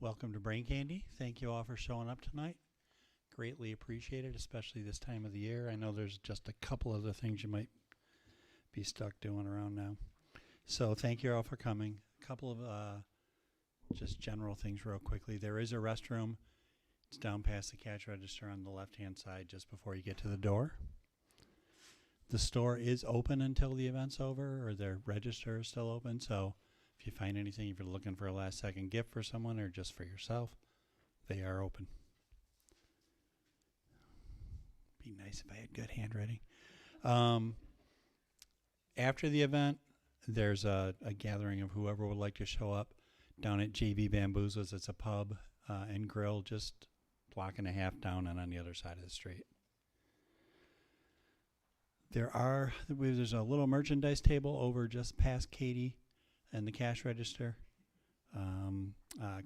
Welcome to Brain Candy. Thank you all for showing up tonight. Greatly appreciated, especially this time of the year. I know there's just a couple other things you might be stuck doing around now. So thank you all for coming. A couple of just general things real quickly. There is a restroom. It's down past the cash register on the left-hand side just before you get to the door. The store is open until the event's over, or their register is still open. So if you find anything, if you're looking for a last-second gift for someone or just for yourself, they are open. Be nice if I had good handwriting. After the event, there's a gathering of whoever would like to show up down at JV Bamboozles. It's a pub and grill just block and a half down and on the other side of the street. There's a little merchandise table over just past Katie and the cash register.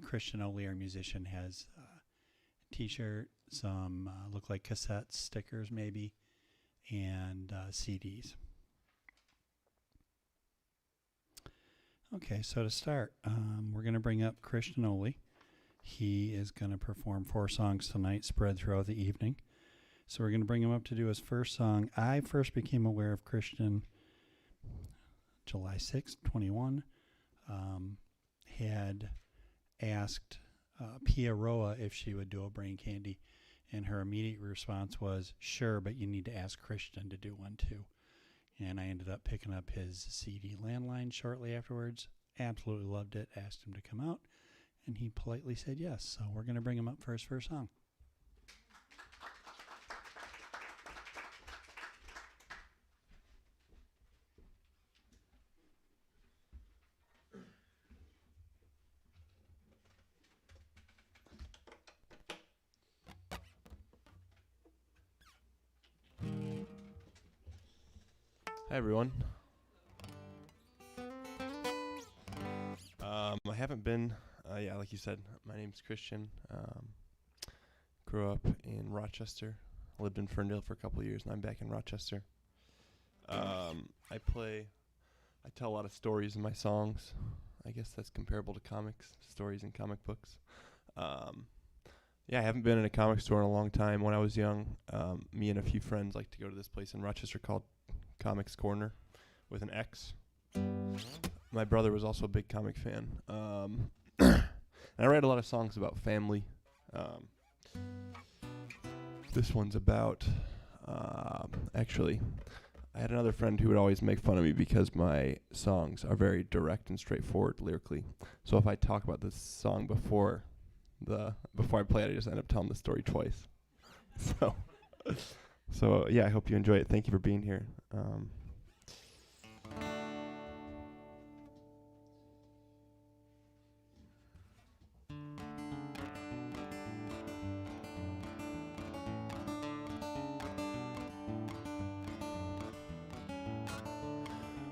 Christian Ohly, our musician, has a t-shirt, some look like cassettes, stickers maybe, and CDs. Okay, so to start, we're going to bring up Christian Ohly. He is going to perform 4 songs tonight, spread throughout the evening. So we're going to bring him up to do his first song. I first became aware of Christian July 6th, 21. Had asked Pia Roa if she would do a Brain Candy, and her immediate response was, sure, but you need to ask Christian to do one too. And I ended up picking up his CD landline shortly afterwards. Absolutely loved it, asked him to come out, and he politely said yes. So we're going to bring him up for his first song. Hi, everyone. I haven't been, like you said, my name's Christian. Grew up in Rochester. Lived in Ferndale for a couple of years, and I'm back in Rochester. I tell a lot of stories in my songs. I guess that's comparable to comics, stories in comic books. I haven't been in a comic store in a long time. When I was young, me and a few friends liked to go to this place in Rochester called Comics Corner with an X. My brother was also a big comic fan. And I read a lot of songs about family. This one's about, actually, I had another friend who would always make fun of me because my songs are very direct and straightforward lyrically. So if I talk about this song before I play it, I just end up telling the story twice. So I hope you enjoy it. Thank you for being here.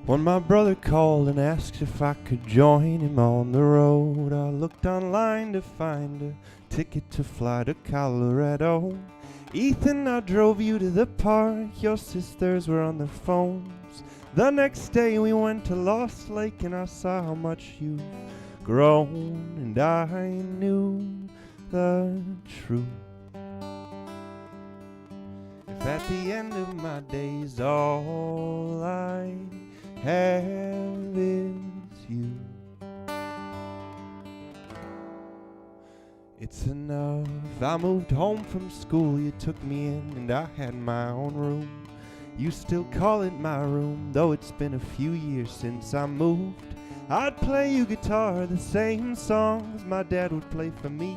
When my brother called and asked if I could join him on the road, I looked online to find a ticket to fly to Colorado. Ethan, I drove you to the park, your sisters were on their phones. The next day we went to Lost Lake and I saw how much you've grown, and I knew the truth. If at the end of my days all I have is you, it's enough. I moved home from school, you took me in, and I had my own room. You still call it my room, though it's been a few years since I moved. I'd play you guitar, the same songs my dad would play for me.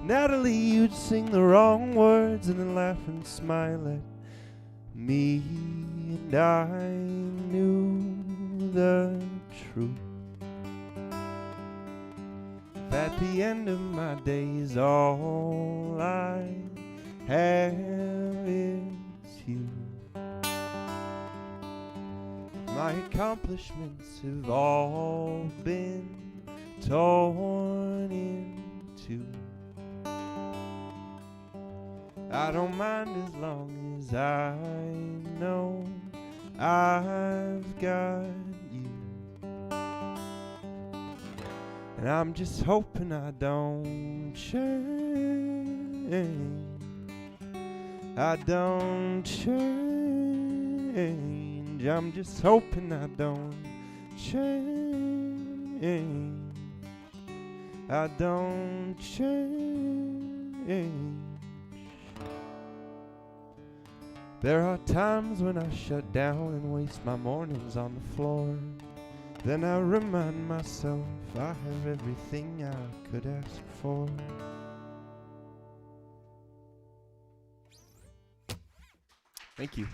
Natalie, you'd sing the wrong words and then laugh and smile at me, and I knew the truth. If at the end of my days all I have is you, my accomplishments have all been torn in two. I don't mind as long as I know I've got you. And I'm just hoping I don't change. I don't change. I'm just hoping I don't change. I don't change. There are times when I shut down and waste my mornings on the floor. Then I remind myself I have everything I could ask for. Thank you.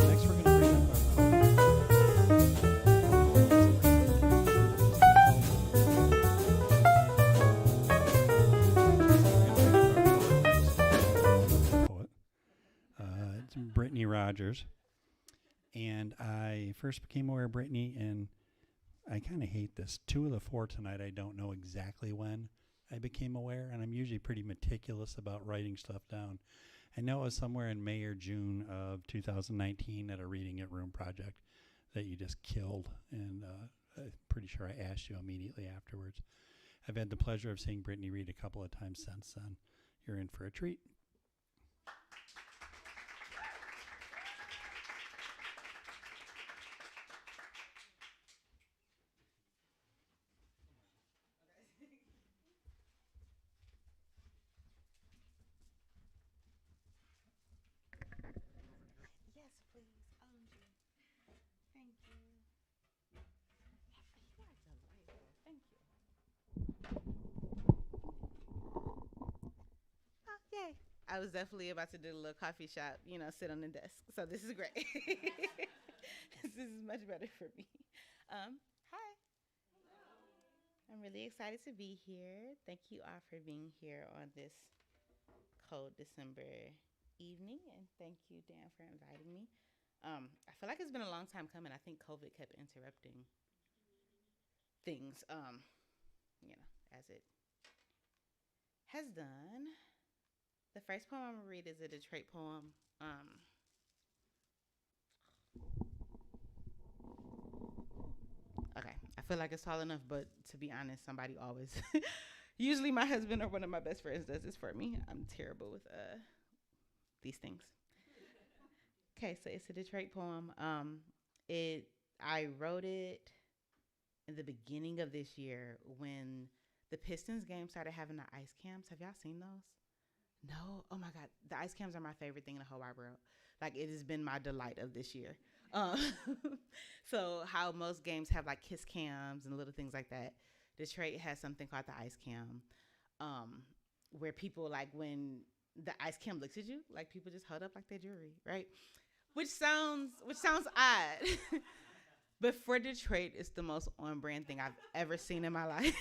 Next, we're going to bring up our poet. It's Brittany Rogers. And I first became aware of Brittany, and I kind of hate this. 2 of the 4 tonight, I don't know exactly when I became aware, and I'm usually pretty meticulous about writing stuff down. I know it was somewhere in May or June of 2019 at a Reading It Room project that you just killed, and I'm pretty sure I asked you immediately afterwards. I've had the pleasure of seeing Brittany read a couple of times since then. You're in for a treat. Yes, please. Thank you. You are delightful. Thank you. Oh, yay. I was definitely about to do a little coffee shop, sit on the desk. So this is great. This is much better for me. Hi. I'm really excited to be here. Thank you all for being here on this cold December evening, and thank you, Dan, for inviting me. I feel like it's been a long time coming. I think COVID kept interrupting things, as it has done. The first poem I'm gonna read is a Detroit poem. Okay, I feel like it's tall enough, but to be honest, somebody always, usually my husband or one of my best friends does this for me. I'm terrible with these things. Okay, so it's a Detroit poem. I wrote it in the beginning of this year when the Pistons game started having the ice cams. Have y'all seen those? No? Oh my God. The ice cams are my favorite thing in the whole wide world. Like, it has been my delight of this year. So how most games have like kiss cams and little things like that, Detroit has something called the ice cam, where people, like, when the ice cam looks at you, like, people just hold up like their jewelry, right? Which sounds odd. But for Detroit, it's the most on-brand thing I've ever seen in my life.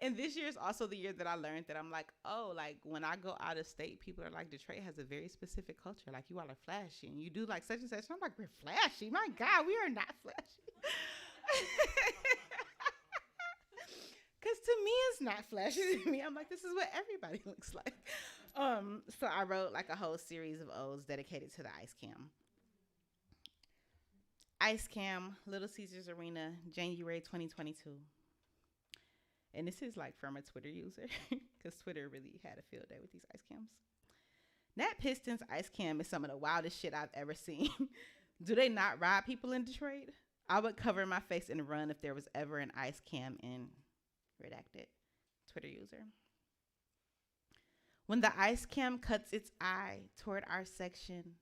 And this year is also the year that I learned that I'm like, oh, like, when I go out of state, people are like, Detroit has a very specific culture. Like, you all are flashy, and you do like such and such. And I'm like, we're flashy. My God, we are not flashy. Because to me, it's not flashy to me. I'm like, this is what everybody looks like. So I wrote like a whole series of odes dedicated to the ice cam. Ice cam, Little Caesars Arena, January 2022. And this is like from a Twitter user, because Twitter really had a field day with these ice cams. That Pistons ice cam is some of the wildest shit I've ever seen. Do they not rob people in Detroit? I would cover my face and run if there was ever an ice cam in redacted Twitter user. When the ice cam cuts its eye toward our section,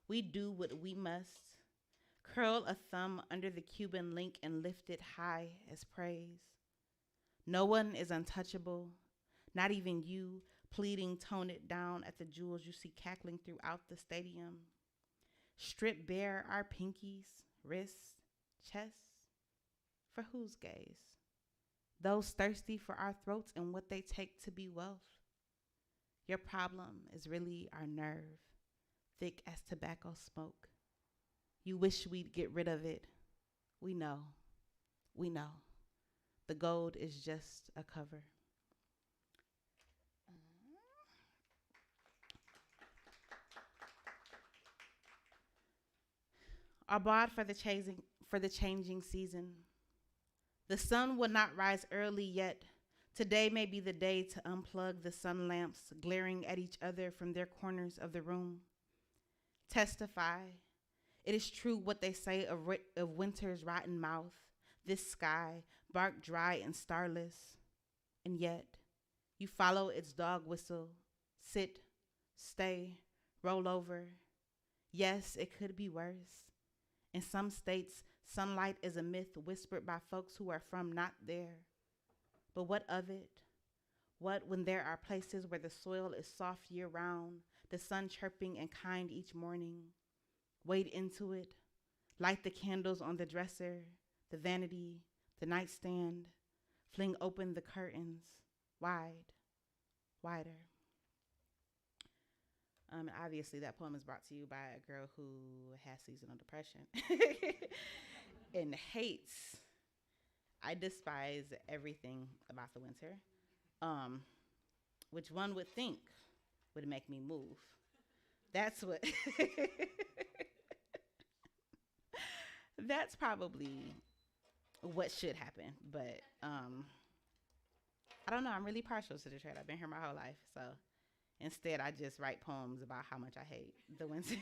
we do what we must. Curl a thumb under the Cuban link and lift it high as praise. No one is untouchable, not even you, pleading tone it down at the jewels you see cackling throughout the stadium. Strip bare our pinkies, wrists, chests, for whose gaze? those thirsty for our throats and what they take to be wealth. Your problem is really our nerve, thick as tobacco smoke. You wish we'd get rid of it. We know. The gold is just a cover. Abad for the changing season. The sun will not rise early yet. Today may be the day to unplug the sun lamps glaring at each other from their corners of the room. Testify. It is true what they say of winter's rotten mouth, this sky, bark dry and starless. And yet, you follow its dog whistle, sit, stay, roll over. Yes, it could be worse. In some states, sunlight is a myth whispered by folks who are from not there. But what of it? What when there are places where the soil is soft year-round, the sun chirping and kind each morning? Wade into it, light the candles on the dresser, the vanity, the nightstand, fling open the curtains, wide, wider. Obviously, that poem is brought to you by a girl who has seasonal depression and hates. I despise everything about the winter, which one would think would make me move. That's what. That's probably what should happen, but I don't know. I'm really partial to Detroit. I've been here my whole life, so instead I just write poems about how much I hate the winter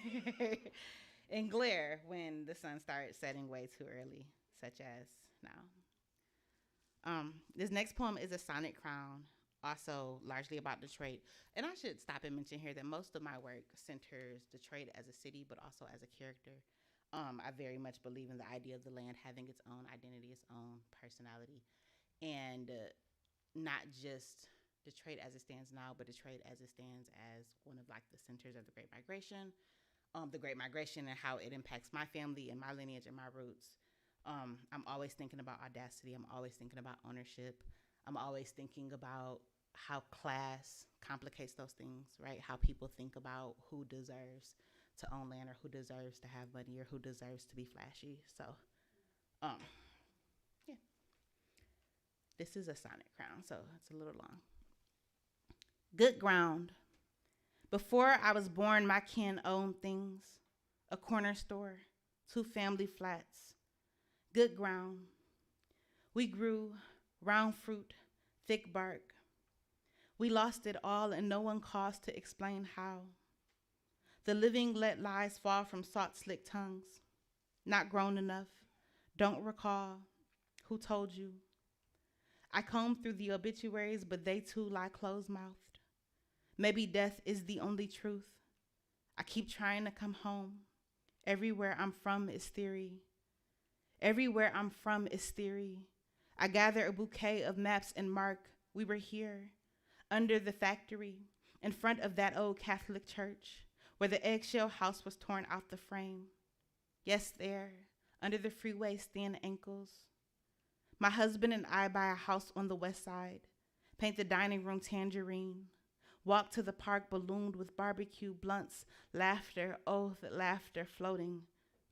and glare when the sun starts setting way too early, such as now. This next poem is a sonic crown, also largely about Detroit. And I should stop and mention here that most of my work centers Detroit as a city, but also as a character. I very much believe in the idea of the land having its own identity, its own personality, and not just Detroit as it stands now, but Detroit as it stands as one of like the centers of the Great Migration and how it impacts my family and my lineage and my roots. I'm always thinking about audacity. I'm always thinking about ownership. I'm always thinking about how class complicates those things, right? How people think about who deserves to own land or who deserves to have money or who deserves to be flashy. So, yeah. This is a sonic crown, so it's a little long. Good ground. Before I was born, my kin owned things. A corner store, 2 family flats. Good ground. We grew round fruit, thick bark. We lost it all and no one caused to explain how. The living let lies fall from salt-slick tongues. Not grown enough. Don't recall. Who told you? I comb through the obituaries, but they too lie closed-mouthed. Maybe death is the only truth. I keep trying to come home. Everywhere I'm from is theory. Everywhere I'm from is theory. I gather a bouquet of maps and mark. We were here, under the factory, in front of that old Catholic church, where the eggshell house was torn out the frame. Yes, there, under the freeway's thin ankles. My husband and I buy a house on the west side, paint the dining room tangerine, walk to the park ballooned with barbecue, blunts, laughter, oh, the laughter floating,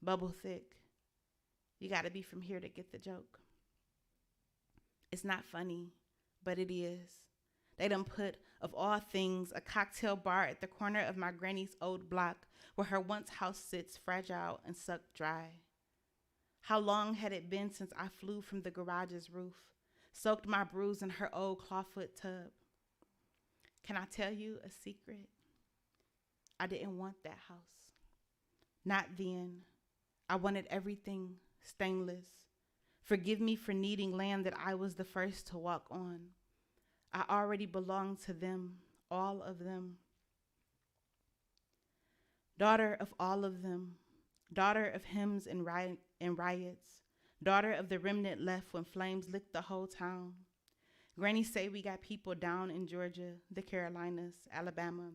bubble thick. You gotta be from here to get the joke. It's not funny, but it is. They done put, of all things, a cocktail bar at the corner of my granny's old block where her once house sits fragile and sucked dry. How long had it been since I flew from the garage's roof, soaked my bruise in her old clawfoot tub? Can I tell you a secret? I didn't want that house. Not then. I wanted everything stainless. Forgive me for needing land that I was the first to walk on. I already belonged to them, all of them. Daughter of all of them, daughter of hymns and riots, daughter of the remnant left when flames licked the whole town. Granny say we got people down in Georgia, the Carolinas, Alabama.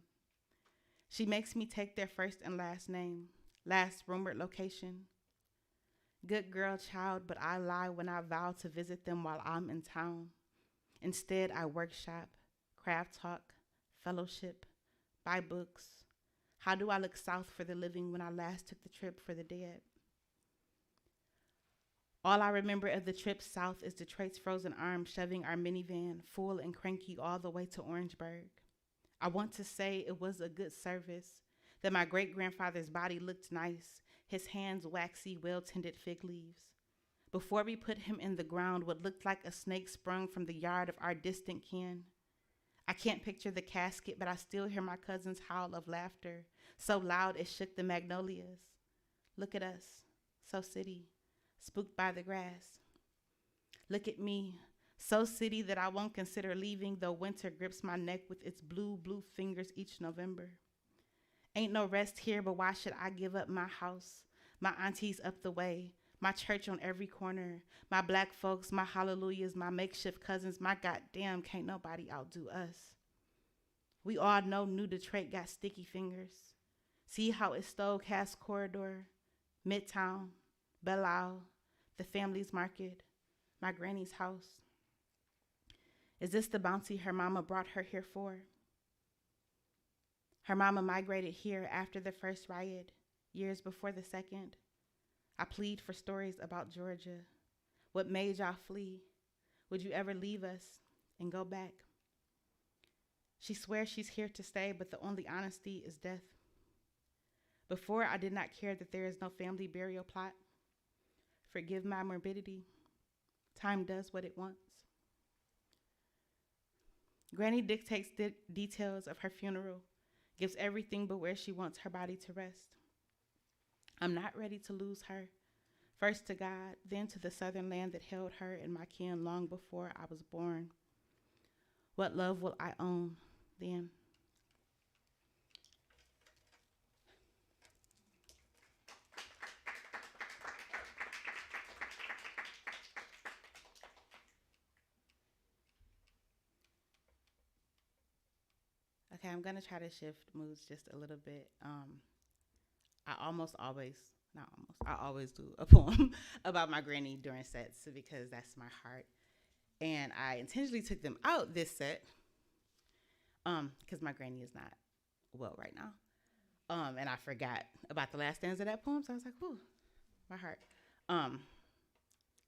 She makes me take their first and last name, last rumored location. Good girl child, but I lie when I vow to visit them while I'm in town. Instead, I workshop, craft talk, fellowship, buy books. How do I look south for the living when I last took the trip for the dead? All I remember of the trip south is Detroit's frozen arms shoving our minivan, full and cranky, all the way to Orangeburg. I want to say it was a good service, that my great-grandfather's body looked nice, his hands waxy, well-tended fig leaves. Before we put him in the ground, what looked like a snake sprung from the yard of our distant kin. I can't picture the casket, but I still hear my cousin's howl of laughter, so loud it shook the magnolias. Look at us, so city, spooked by the grass. Look at me, so city that I won't consider leaving, though winter grips my neck with its blue, blue fingers each November. Ain't no rest here, but why should I give up my house, my aunties up the way, my church on every corner, my black folks, my hallelujahs, my makeshift cousins, my goddamn can't nobody outdo us. We all know New Detroit got sticky fingers. See how it stole Cass Corridor, Midtown, Belle Isle, the family's market, my granny's house. Is this the bounty her mama brought her here for? Her mama migrated here after the first riot, years before the second. I plead for stories about Georgia. What made y'all flee? Would you ever leave us and go back? She swears she's here to stay, but the only honesty is death. Before, I did not care that there is no family burial plot. Forgive my morbidity. Time does what it wants. Granny dictates details of her funeral, gives everything but where she wants her body to rest. I'm not ready to lose her. First to God, then to the southern land that held her and my kin long before I was born. What love will I own then? Okay, I'm gonna try to shift moods just a little bit. I always do a poem about my granny during sets because that's my heart. And I intentionally took them out this set because my granny is not well right now. And I forgot about the last stanza of that poem, so I was like, whew, my heart. So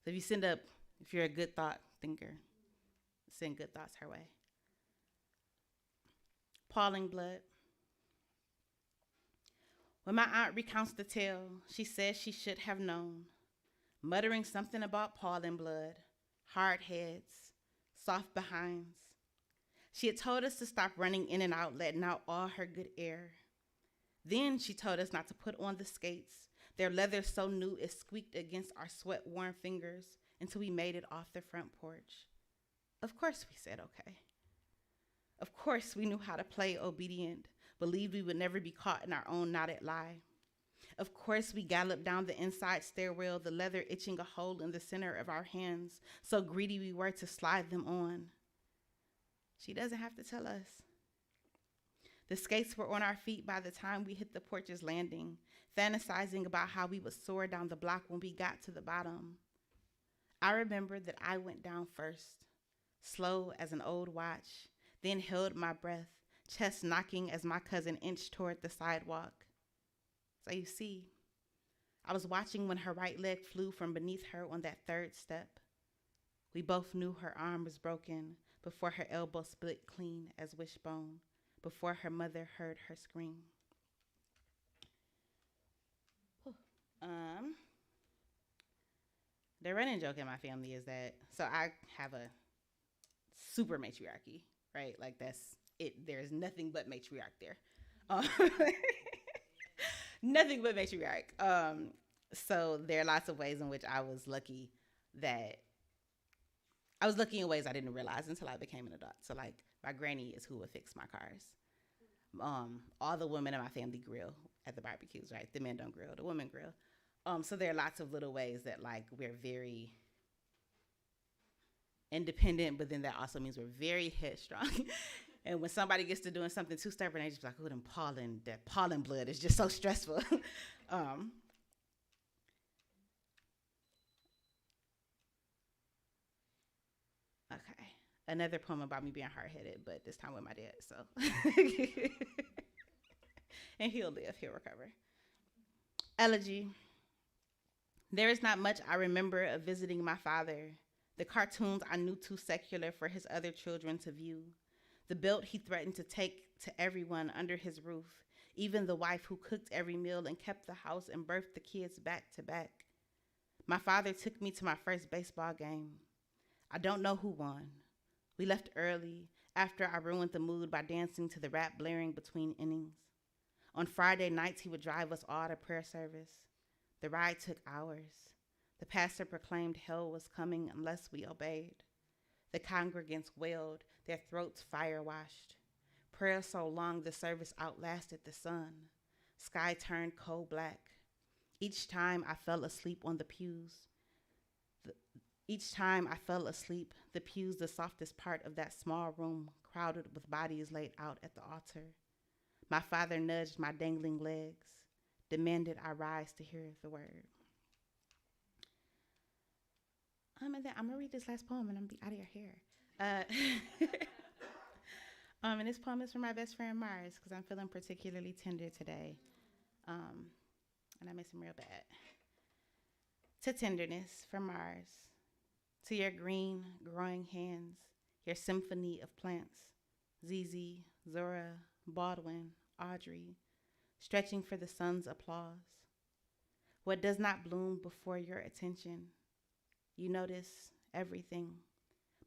if you're a good thought thinker, send good thoughts her way. Pauling blood. When my aunt recounts the tale, she says she should have known, muttering something about Pauling blood, hard heads, soft behinds. She had told us to stop running in and out, letting out all her good air. Then she told us not to put on the skates, their leather so new it squeaked against our sweat-worn fingers until we made it off the front porch. Of course we said okay. Of course we knew how to play obedient, believed we would never be caught in our own knotted lie. Of course we galloped down the inside stairwell, the leather itching a hole in the center of our hands, so greedy we were to slide them on. She doesn't have to tell us. The skates were on our feet by the time we hit the porch's landing, fantasizing about how we would soar down the block when we got to the bottom. I remember that I went down first, slow as an old watch, then held my breath, chest knocking as my cousin inched toward the sidewalk. So you see, I was watching when her right leg flew from beneath her on that third step. We both knew her arm was broken before her elbow split clean as wishbone, before her mother heard her scream. The running joke in my family is that, so I have a super matriarchy, right? Like that's it. There's nothing but matriarch there. Nothing but matriarch. So there are lots of ways in which I was lucky in ways I didn't realize until I became an adult. So like my granny is who would fix my cars. All the women in my family grill at the barbecues, right? The men don't grill, the women grill. So there are lots of little ways that like we're very independent, but then that also means we're very headstrong. And when somebody gets to doing something too stubborn, they just be like, oh, that pollen blood is just so stressful. Okay. another poem about me being hard-headed, but this time with my dad, so. And he'll live, he'll recover. Elegy. There is not much I remember of visiting my father. The cartoons I knew too secular for his other children to view. The belt he threatened to take to everyone under his roof, even the wife who cooked every meal and kept the house and birthed the kids back to back. My father took me to my first baseball game. I don't know who won. We left early after I ruined the mood by dancing to the rap blaring between innings. On Friday nights, he would drive us all to prayer service. The ride took hours. The pastor proclaimed hell was coming unless we obeyed. The congregants wailed, their throats fire-washed. Prayer so long the service outlasted the sun. Sky turned coal black. Each time I fell asleep on the pews. The pews the softest part of that small room, crowded with bodies laid out at the altar. My father nudged my dangling legs, demanded I rise to hear the word. And then I'm gonna read this last poem and I'm gonna be out of your hair. And this poem is from my best friend Mars, because I'm feeling particularly tender today. And I miss him real bad. To tenderness from Mars, to your green, growing hands, your symphony of plants, ZZ, Zora, Baldwin, Audrey, stretching for the sun's applause. What does not bloom before your attention? You notice everything,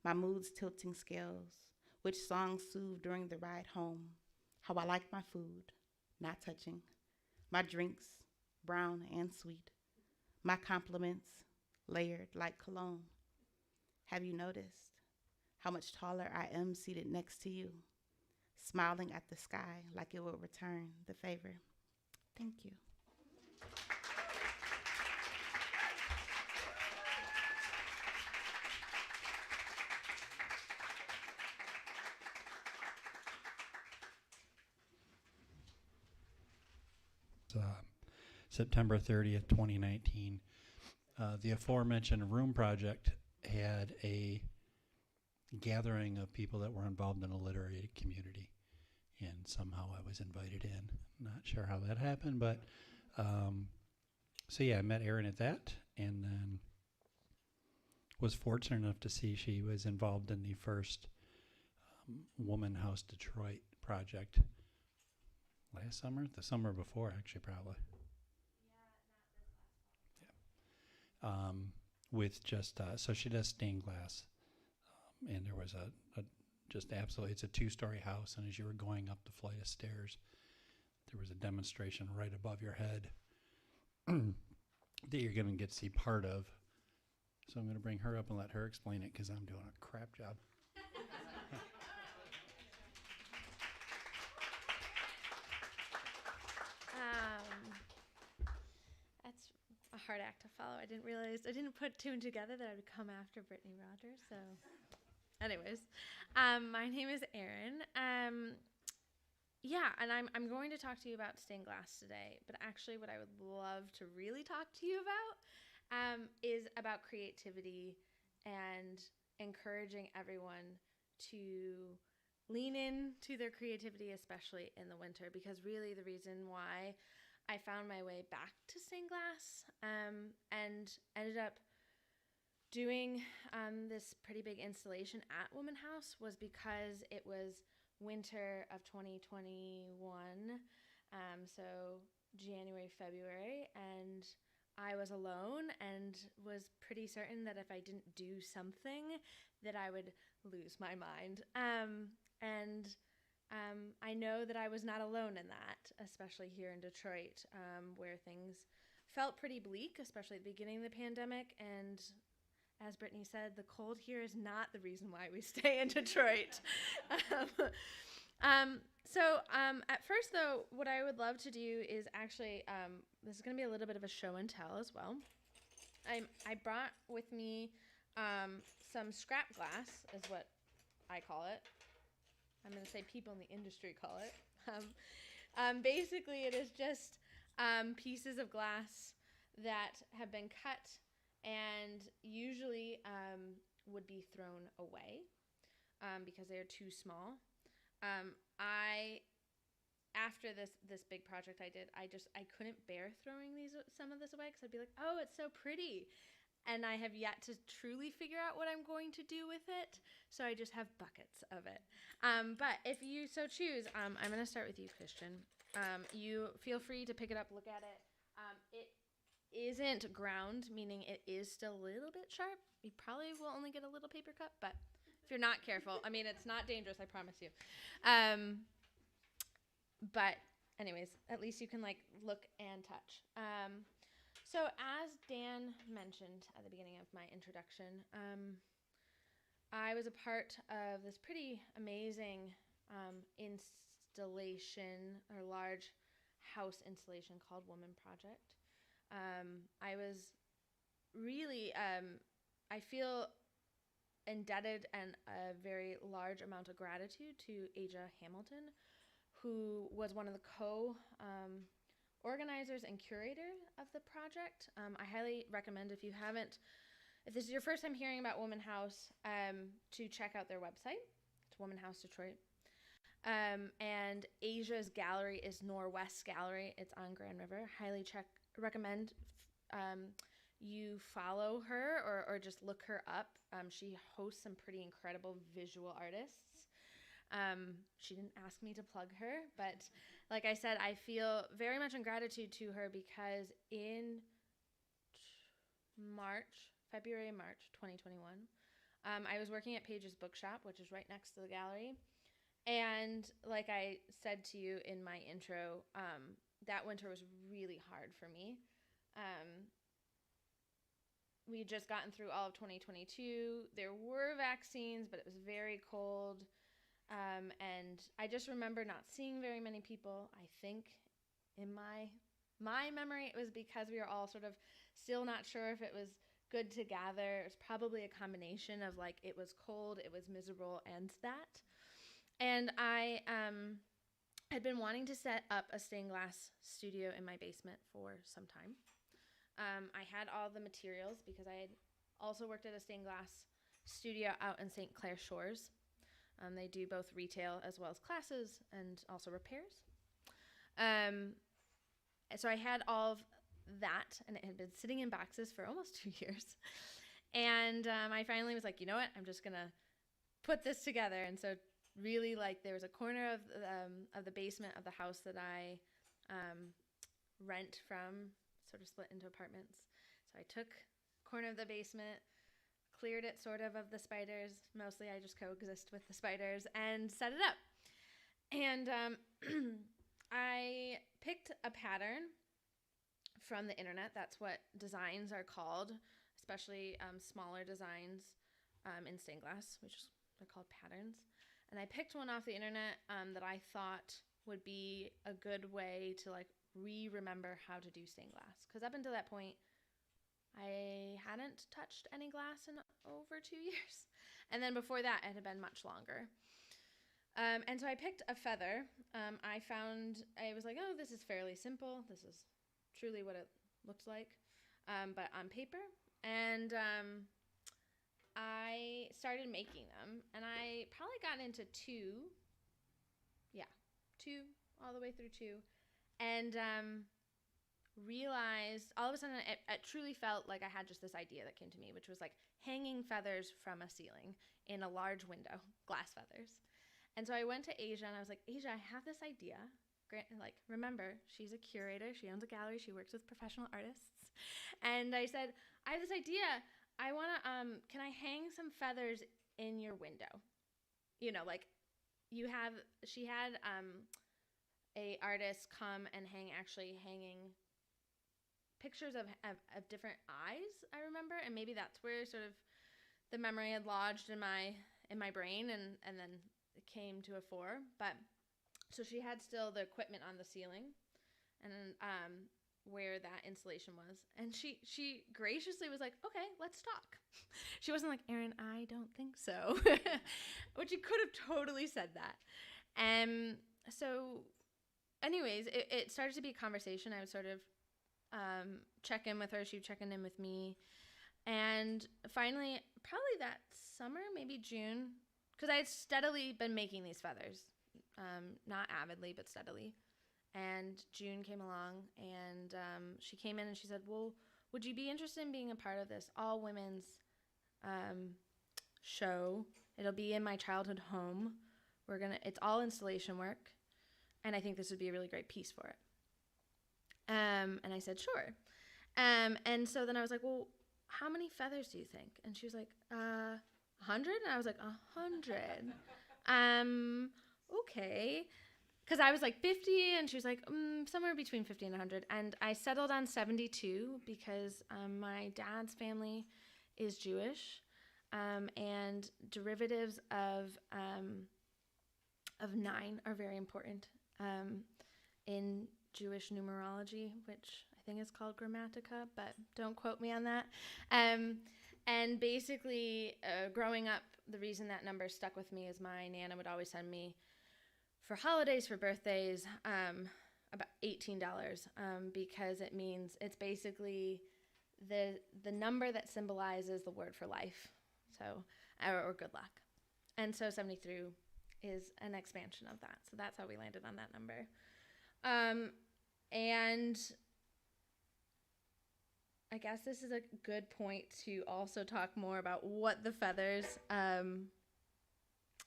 my mood's tilting scales, which songs soothe during the ride home, how I like my food, not touching, my drinks, brown and sweet, my compliments, layered like cologne. Have you noticed how much taller I am seated next to you, smiling at the sky like it will return the favor? Thank you. September 30th, 2019. The aforementioned Room Project had a gathering of people that were involved in a literary community, and somehow I was invited in. Not sure how that happened, but so yeah, I met Erin at that, and then was fortunate enough to see she was involved in the first Woman House Detroit project last summer, the summer before actually, probably. With just, so she does stained glass. And there was a just absolutely, it's a 2-story house. And as you were going up the flight of stairs, there was a demonstration right above your head that you're going to get to see part of. So I'm going to bring her up and let her explain it because I'm doing a crap job. That's a hard act to follow. I didn't put two and together that I would come after Brittany Rogers. So, anyways, my name is Erin. Yeah, and I'm going to talk to you about stained glass today. But actually, what I would love to really talk to you about is about creativity and encouraging everyone to lean into their creativity, especially in the winter, because really the reason why I found my way back to stained glass and ended up doing this pretty big installation at Woman House was because it was winter of 2021, so January, February, and I was alone and was pretty certain that if I didn't do something that I would lose my mind. I know that I was not alone in that, especially here in Detroit, where things felt pretty bleak, especially at the beginning of the pandemic. And as Brittany said, the cold here is not the reason why we stay in Detroit. At first, though, what I would love to do is actually, this is going to be a little bit of a show and tell as well. I brought with me some scrap glass, is what I call it. I'm going to say people in the industry call it. Basically, it is just pieces of glass that have been cut and usually would be thrown away. because they are too small. After this big project I did, I couldn't bear throwing some of this away, because I'd be like, oh, it's so pretty, and I have yet to truly figure out what I'm going to do with it. So I just have buckets of it. But if you so choose, I'm going to start with you, Christian. You feel free to pick it up, look at it. It isn't ground, meaning it is still a little bit sharp. You probably will only get a little paper cut, but if you're not careful, I mean, it's not dangerous, I promise you. But anyways, at least you can like look and touch. So as Dan mentioned at the beginning of my introduction, I was a part of this pretty amazing installation, or large house installation, called Woman Project. I was really, I feel indebted and a very large amount of gratitude to Asia Hamilton, who was one of the organizers and curator of the project. I highly recommend, if this is your first time hearing about Woman House, to check out their website. It's Woman House Detroit. And Asia's gallery is Norwest Gallery. It's on Grand River. Highly recommend you follow her, or just look her up. She hosts some pretty incredible visual artists. She didn't ask me to plug her, but like I said, I feel very much in gratitude to her, because in February, March 2021, I was working at Page's Bookshop, which is right next to the gallery. And like I said to you in my intro, that winter was really hard for me. We had just gotten through all of 2022. There were vaccines, but it was very cold. And I just remember not seeing very many people. I think in my memory, it was because we were all sort of still not sure if it was good to gather. It was probably a combination of like, it was cold, it was miserable, and that. And I had been wanting to set up a stained glass studio in my basement for some time. I had all the materials, because I had also worked at a stained glass studio out in St. Clair Shores. They do both retail as well as classes, and also repairs. So I had all of that, and it had been sitting in boxes for almost 2 years. And I finally was like, you know what? I'm just going to put this together. And so really, like, there was a corner of the basement of the house that I rent from, sort of split into apartments. So I took a corner of the basement, cleared it sort of the spiders. Mostly I just coexist with the spiders, and set it up. And I picked a pattern from the internet. That's what designs are called, especially smaller designs in stained glass, which they're called patterns. And I picked one off the internet that I thought would be a good way to like remember how to do stained glass. Because up until that point, I hadn't touched any glass in over 2 years. And then before that, it had been much longer. And so I picked a feather. I was like, oh, this is fairly simple. This is truly what it looked like, but on paper. And I started making them, and I probably got into two all the way through two, and realized all of a sudden it truly felt like I had just this idea that came to me, which was like hanging feathers from a ceiling in a large window, glass feathers. And so I went to Asia, and I was like, Asia, I have this idea. Like, remember, she's a curator. She owns a gallery. She works with professional artists. And I said, I have this idea. I want to, can I hang some feathers in your window? You know, like she had a artist come and hanging pictures of different eyes, I remember. And maybe that's where sort of the memory had lodged in my brain, and then it came to a fore. But so she had still the equipment on the ceiling, and where that installation was. And she graciously was like, okay, let's talk. She wasn't like, Erin, I don't think so. But she could have totally said that. So anyways, it started to be a conversation. I would sort of check in with her. She would check in with me. And finally, probably that summer, maybe June, because I had steadily been making these feathers, not avidly, but steadily. And June came along, and she came in and she said, well, would you be interested in being a part of this all women's show? It'll be in my childhood home. It's all installation work, and I think this would be a really great piece for it. And I said, sure. And so then I was like, well, how many feathers do you think? And she was like, 100? And I was like, 100. Okay. Because I was like 50, and she was like, somewhere between 50 and 100. And I settled on 72 because my dad's family is Jewish, and derivatives of 9 are very important in Jewish numerology, which I think is called Grammatica, but don't quote me on that. And basically, growing up, the reason that number stuck with me is my Nana would always send me, for holidays, for birthdays, about $18, because it's basically the number that symbolizes the word for life, so or good luck. And so 73 is an expansion of that. So that's how we landed on that number. And I guess this is a good point to also talk more about what the feathers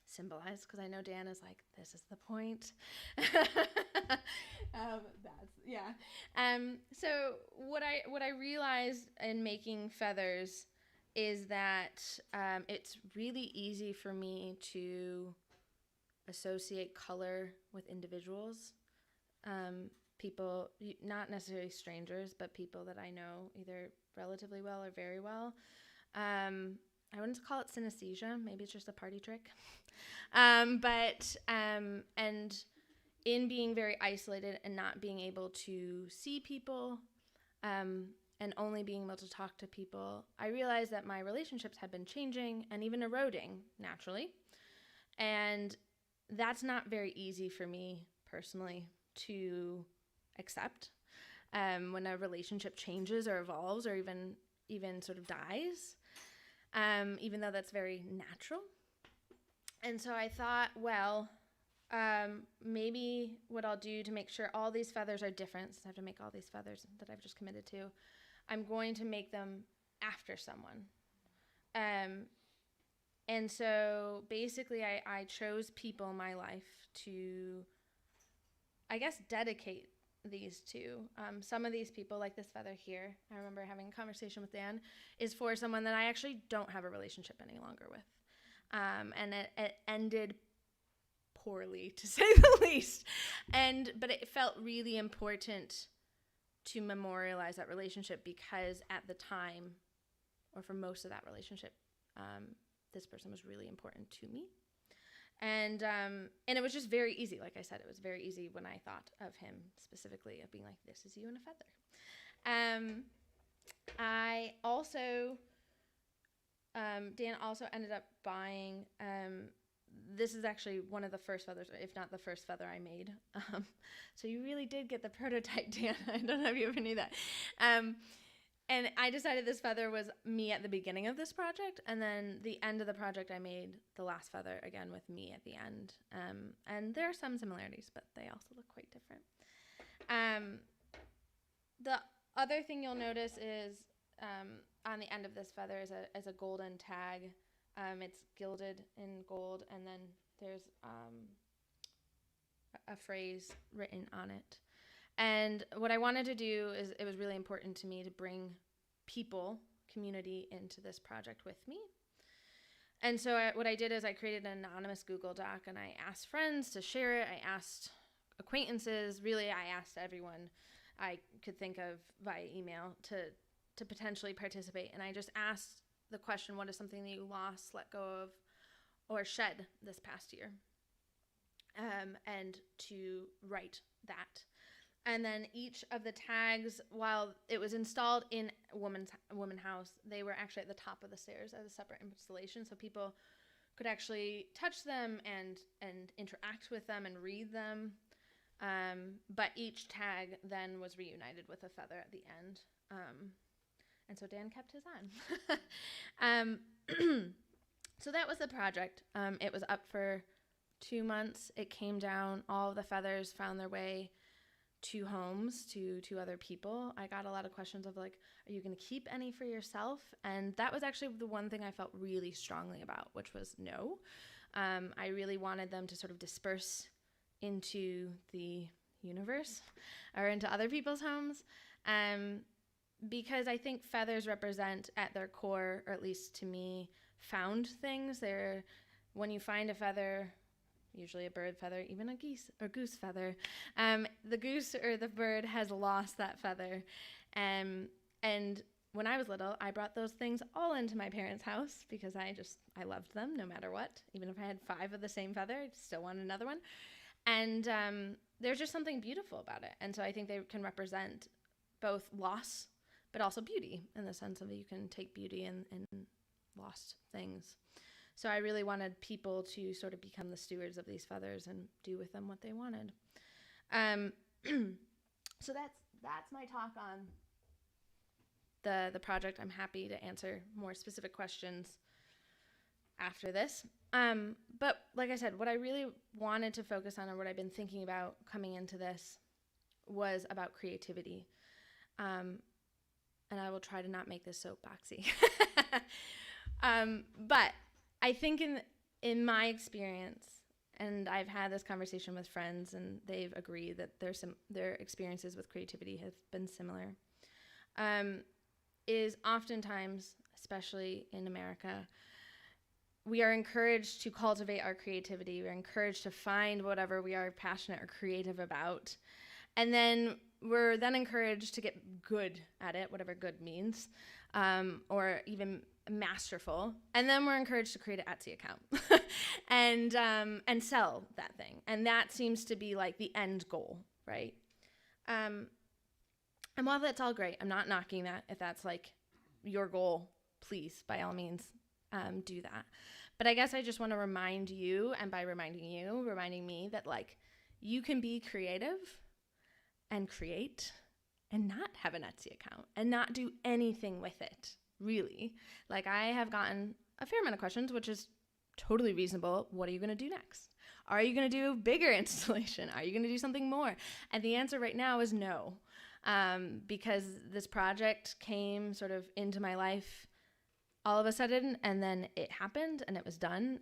symbolize, because I know Dan is like, this is the point. So what I realized in making feathers is that it's really easy for me to associate color with individuals, people, not necessarily strangers, but people that I know either relatively well or very well. I wouldn't call it synesthesia. Maybe it's just a party trick. And in being very isolated and not being able to see people, and only being able to talk to people, I realized that my relationships had been changing and even eroding naturally. And that's not very easy for me personally to accept, when a relationship changes or evolves or even sort of dies, even though that's very natural. And so I thought, well, maybe what I'll do to make sure all these feathers are different, since I have to make all these feathers that I've just committed to, I'm going to make them after someone. And so basically I chose people in my life to, I guess, dedicate these to. Some of these people, like this feather here, I remember having a conversation with Dan, is for someone that I actually don't have a relationship any longer with. And it ended poorly, to say the least. But it felt really important to memorialize that relationship, because at the time, or for most of that relationship, this person was really important to me. And it was just very easy. Like I said, it was very easy when I thought of him specifically, of being like, this is you in a feather. I also, Dan also ended up buying, this is actually one of the first feathers, if not the first feather I made. So you really did get the prototype, Dan. I don't know if you ever knew that. And I decided this feather was me at the beginning of this project, and then the end of the project I made the last feather again with me at the end. And there are some similarities, but they also look quite different. The other thing you'll notice is on the end of this feather is a golden tag. It's gilded in gold, and then there's a phrase written on it. And what I wanted to do is, it was really important to me to bring people, community, into this project with me. And so what I did is I created an anonymous Google Doc, and I asked friends to share it. I asked acquaintances. Really, I asked everyone I could think of via email to potentially participate. And I just asked the question, what is something that you lost, let go of, or shed this past year? And to write that. And then each of the tags, while it was installed in a woman house, they were actually at the top of the stairs as a separate installation, so people could actually touch them and interact with them and read them. But each tag then was reunited with a feather at the end. And so Dan kept his on. So that was the project. It was up for 2 months. It came down. All of the feathers found their way to homes, to other people. I got a lot of questions of like, are you going to keep any for yourself? And that was actually the one thing I felt really strongly about, which was no. I really wanted them to sort of disperse into the universe or into other people's homes. Because I think feathers represent at their core, or at least to me, found things. They're, when you find a feather, usually a bird feather, even a geese or goose feather, the goose or the bird has lost that feather. And when I was little, I brought those things all into my parents' house because I loved them no matter what. Even if I had 5 of the same feather, I still want another one. And there's just something beautiful about it. And so I think they can represent both loss, but also beauty, in the sense of you can take beauty in lost things. So I really wanted people to sort of become the stewards of these feathers and do with them what they wanted. So that's my talk on the project. I'm happy to answer more specific questions after this. But like I said, what I really wanted to focus on, or what I've been thinking about coming into this, was about creativity. And I will try to not make this soapboxy. But I think in my experience, and I've had this conversation with friends, and they've agreed that their experiences with creativity have been similar, is oftentimes, especially in America, we are encouraged to cultivate our creativity. We're encouraged to find whatever we are passionate or creative about. And then we're then encouraged to get good at it, whatever good means, or even masterful. And then we're encouraged to create an Etsy account and sell that thing. And that seems to be like the end goal, right? And while that's all great, I'm not knocking that. If that's like your goal, please, by all means, do that. But I guess I just want to remind you, and by reminding you, reminding me that like you can be creative and create and not have an Etsy account and not do anything with it, really. Like, I have gotten a fair amount of questions, which is totally reasonable. What are you going to do next? Are you going to do a bigger installation? Are you going to do something more? And the answer right now is no, because this project came sort of into my life all of a sudden, and then it happened and it was done,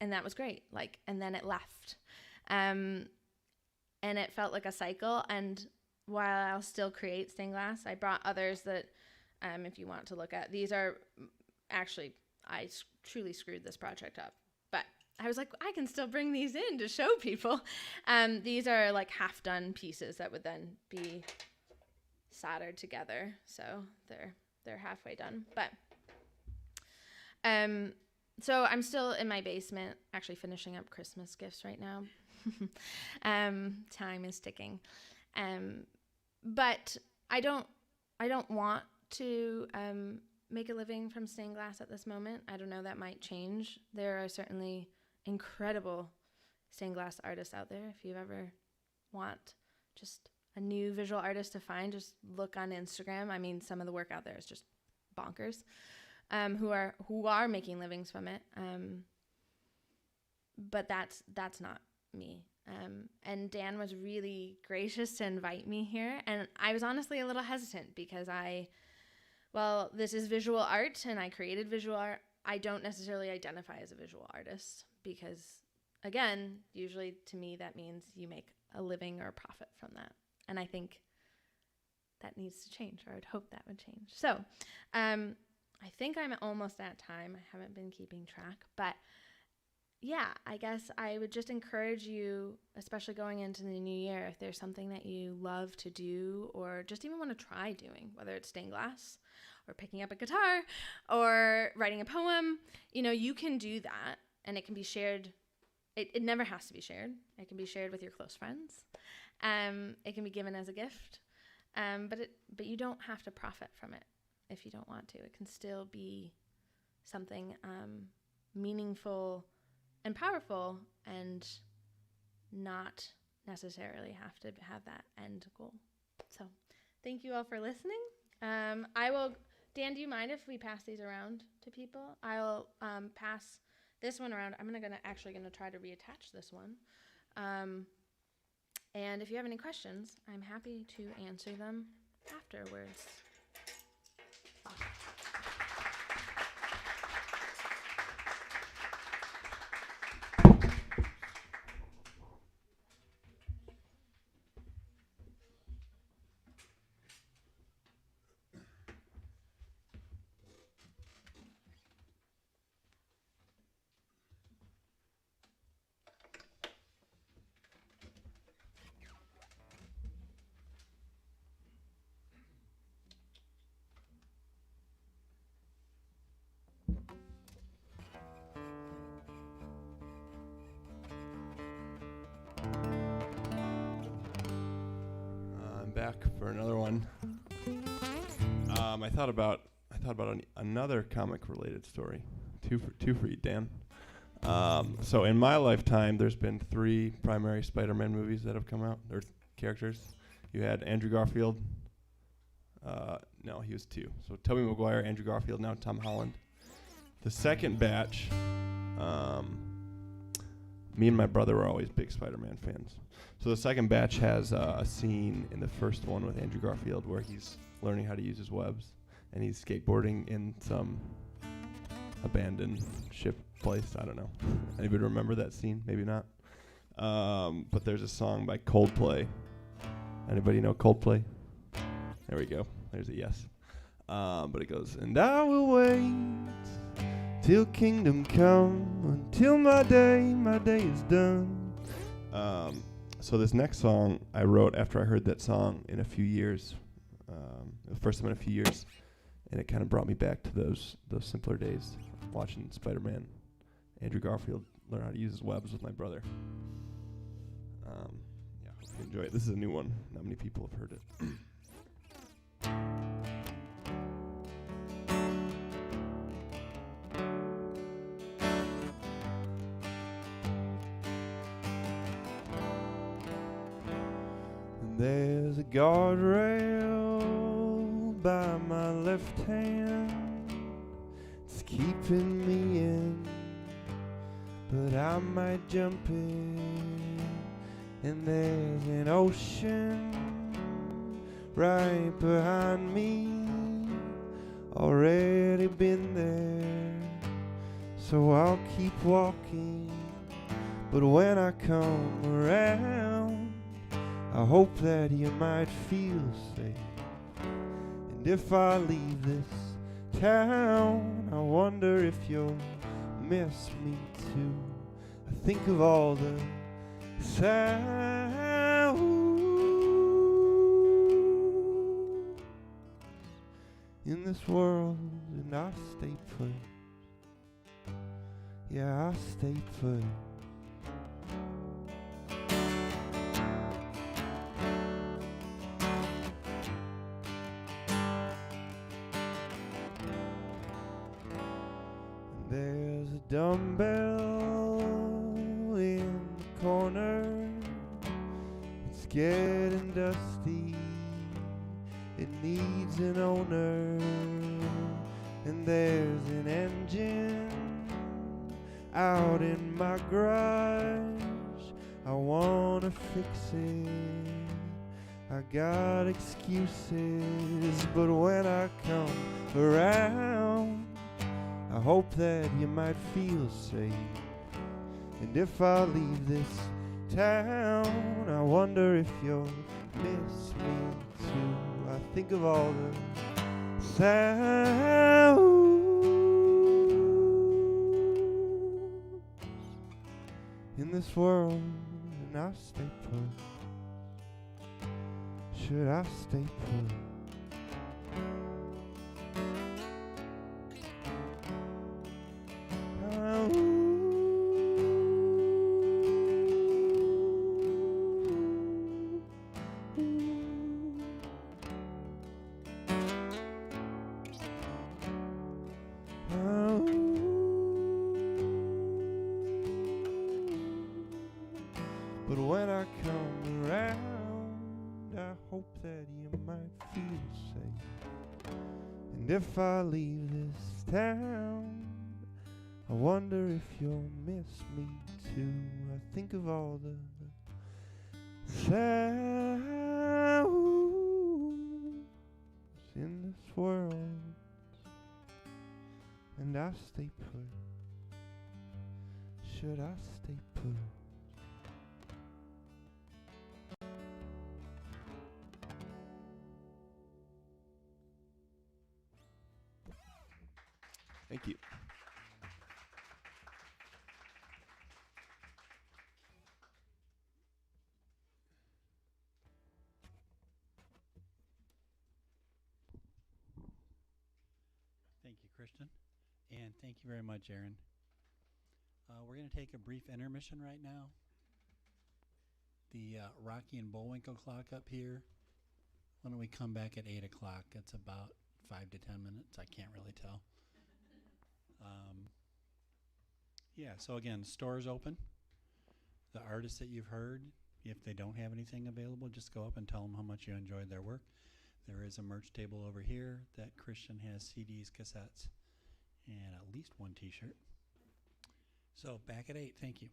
and that was great. Like, and then it left. And it felt like a cycle. And while I'll still create stained glass, I brought others that, if you want to look at, these are actually, I truly screwed this project up. But I was like, I can still bring these in to show people. These are like half done pieces that would then be soldered together. So they're halfway done. But so I'm still in my basement, actually finishing up Christmas gifts right now. Time is ticking. But I don't want to make a living from stained glass at this moment. I don't know, that might change. There are certainly incredible stained glass artists out there. If you ever want just a new visual artist to find, just look on Instagram. I mean, some of the work out there is just bonkers, who are making livings from it. But that's not me. And Dan was really gracious to invite me here. And I was honestly a little hesitant because this is visual art and I created visual art. I don't necessarily identify as a visual artist because, again, usually to me that means you make a living or a profit from that. And I think that needs to change, or I would hope that would change. So I think I'm almost at time. I haven't been keeping track, but yeah, I guess I would just encourage you, especially going into the new year, if there's something that you love to do or just even want to try doing, whether it's stained glass or picking up a guitar or writing a poem, you can do that, and it can be shared. It never has to be shared. It can be shared with your close friends. It can be given as a gift, but you don't have to profit from it if you don't want to. It can still be something meaningful and powerful, and not necessarily have to have that end goal. So thank you all for listening. Dan, do you mind if we pass these around to people? I'll pass this one around. I'm actually gonna try to reattach this one. And if you have any questions, I'm happy to answer them afterwards. I'm back for another one. I thought about another comic-related story. Two for you, Dan. So in my lifetime, there's been 3 primary Spider-Man movies that have come out. There's characters. You had Andrew Garfield. No, he was 2. So Tobey Maguire, Andrew Garfield, now Tom Holland. The second batch, me and my brother were always big Spider-Man fans. So the second batch has a scene in the first one with Andrew Garfield where he's learning how to use his webs, and he's skateboarding in some abandoned ship place. I don't know. Anybody remember that scene? Maybe not. But there's a song by Coldplay. Anybody know Coldplay? There we go. There's a yes. But it goes, and I will wait till kingdom come, until my day is done. So this next song I wrote after I heard that song in a few years, the first time in a few years, and it kind of brought me back to those simpler days, watching Spider-Man, Andrew Garfield learn how to use his webs with my brother. Hope you enjoy it. This is a new one. Not many people have heard it. There's a guardrail by my left hand. It's keeping me in, but I might jump in. And there's an ocean right behind me, already been there. So I'll keep walking, but when I come around, I hope that you might feel safe. And if I leave this town, I wonder if you'll miss me too. I think of all the sounds in this world, and I stay put. Yeah, I stay put. There's a dumbbell in the corner. It's getting dusty. It needs an owner. And there's an engine out in my garage. I wanna fix it. I got excuses, but when I come around, I hope that you might feel safe. And if I leave this town, I wonder if you'll miss me too. I think of all the sounds in this world, and I stay put. Should I stay put? But when I come around, I hope that you might feel safe. And And if I leave this town, I wonder if you'll miss me too. I think of all the sounds in this world, and I stay put. Should I stay put? Thank you. Thank you, Christian. And thank you very much, Erin. We're going to take a brief intermission right now. The Rocky and Bullwinkle clock up here. Why don't we come back at 8 o'clock? It's about 5 to 10 minutes. I can't really tell. Yeah, so again, store's open. The artists that you've heard, if they don't have anything available, just go up and tell them how much you enjoyed their work. There is a merch table over here that Christian has CDs, cassettes, and at least one t-shirt. So back at 8, thank you.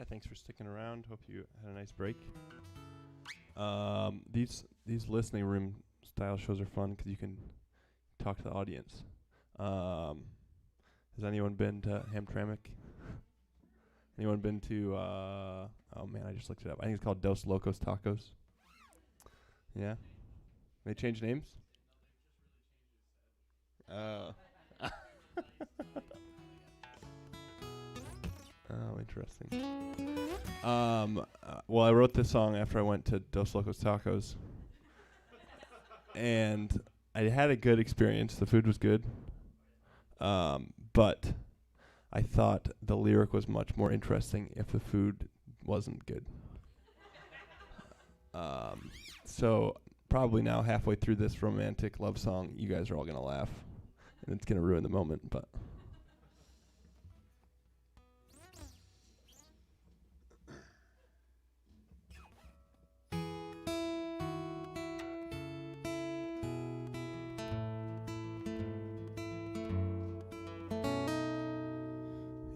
thanks for sticking around. Hope you had a nice break. These listening room style shows are fun because you can talk to the audience. Has anyone been to Hamtramck? Anyone been to, oh man, I just looked it up. I think it's called Dos Locos Tacos. Yeah? They changed names? Oh. Oh, interesting. Well, I wrote this song after I went to Dos Locos Tacos. And I had a good experience. The food was good. But I thought the lyric was much more interesting if the food wasn't good. So probably now halfway through this romantic love song, you guys are all going to laugh. And it's going to ruin the moment, but...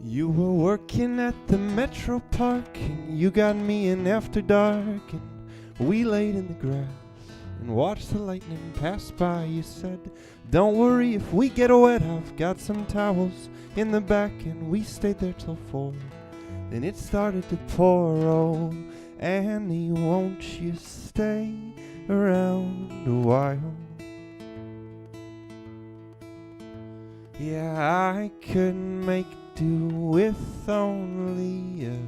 You were working at the Metro Park, and you got me in after dark, and we laid in the grass and watched the lightning pass by. You said, don't worry if we get wet, I've got some towels in the back, and we stayed there till 4. Then it started to pour. Oh, Annie, won't you stay around a while? Yeah, I couldn't make do with only a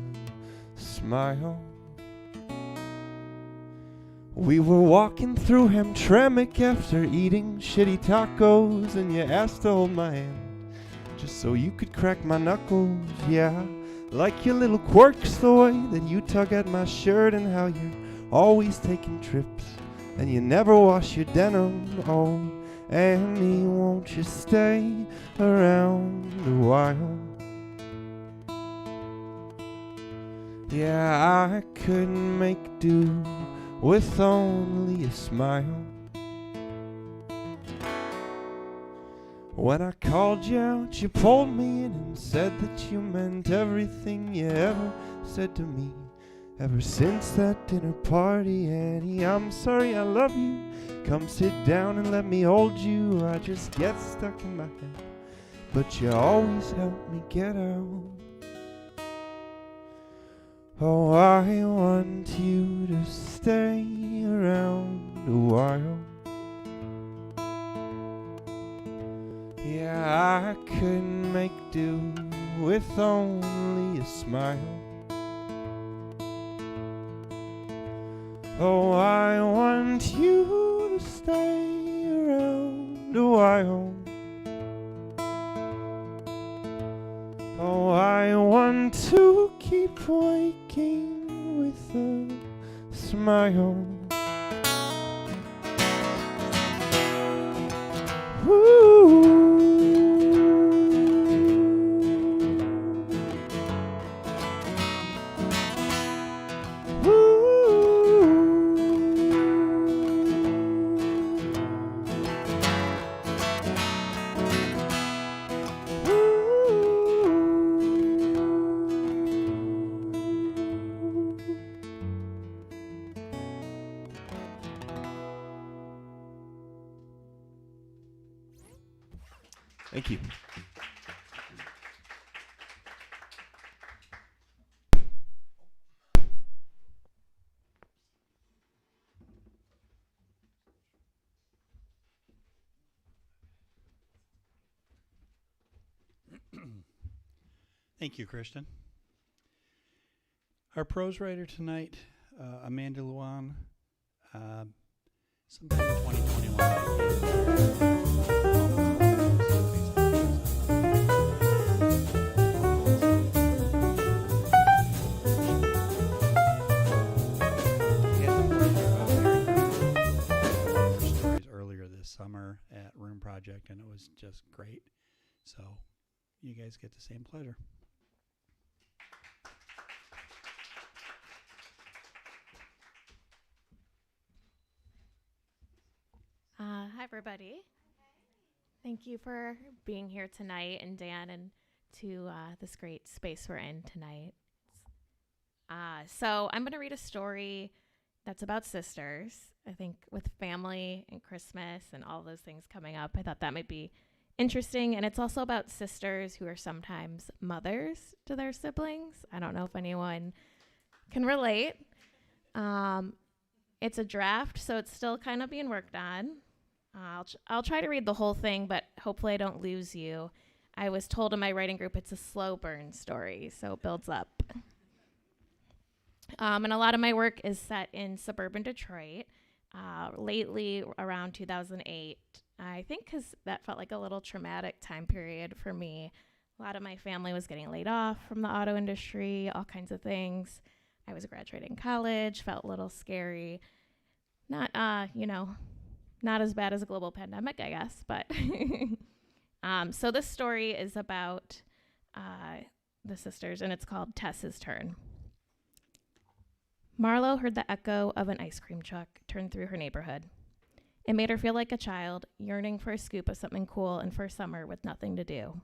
smile. We were walking through Hamtramck after eating shitty tacos, and you asked to hold my hand just so you could crack my knuckles. Yeah, like your little quirks, the way that you tug at my shirt, and how you're always taking trips and you never wash your denim. Oh, Annie, won't you stay around a while? Yeah, I couldn't make do with only a smile. When I called you out, you pulled me in and said that you meant everything you ever said to me. Ever since that dinner party, Annie, I'm sorry, I love you. Come sit down and let me hold you. I just get stuck in my head, but you always help me get out. Oh, I want you to stay around a while. Yeah, I couldn't make do with only a smile. Oh, I want you to stay around a while. Oh, I want to keep waking with a smile. Ooh. Thank you. Thank you, Christian. Our prose writer tonight, Amanda Lewan, sometime in 2021. Earlier this summer at Room Project, and it was just great. So you guys get the same pleasure. Hi, everybody. Thank you for being here tonight, and Dan, and to this great space we're in tonight. So I'm going to read a story that's about sisters. I think with family and Christmas and all those things coming up, I thought that might be interesting. And it's also about sisters who are sometimes mothers to their siblings. I don't know if anyone can relate. It's a draft, so it's still kind of being worked on. I'll try to read the whole thing, but hopefully I don't lose you. I was told in my writing group it's a slow burn story, so it builds up. And a lot of my work is set in suburban Detroit. Lately, around 2008, I think because that felt like a little traumatic time period for me. A lot of my family was getting laid off from the auto industry, all kinds of things. I was graduating college, felt a little scary. Not as bad as a global pandemic, I guess, but so this story is about the sisters, and it's called Tess's Turn. Marlo heard the echo of an ice cream truck turn through her neighborhood. It made her feel like a child, yearning for a scoop of something cool and for summer with nothing to do.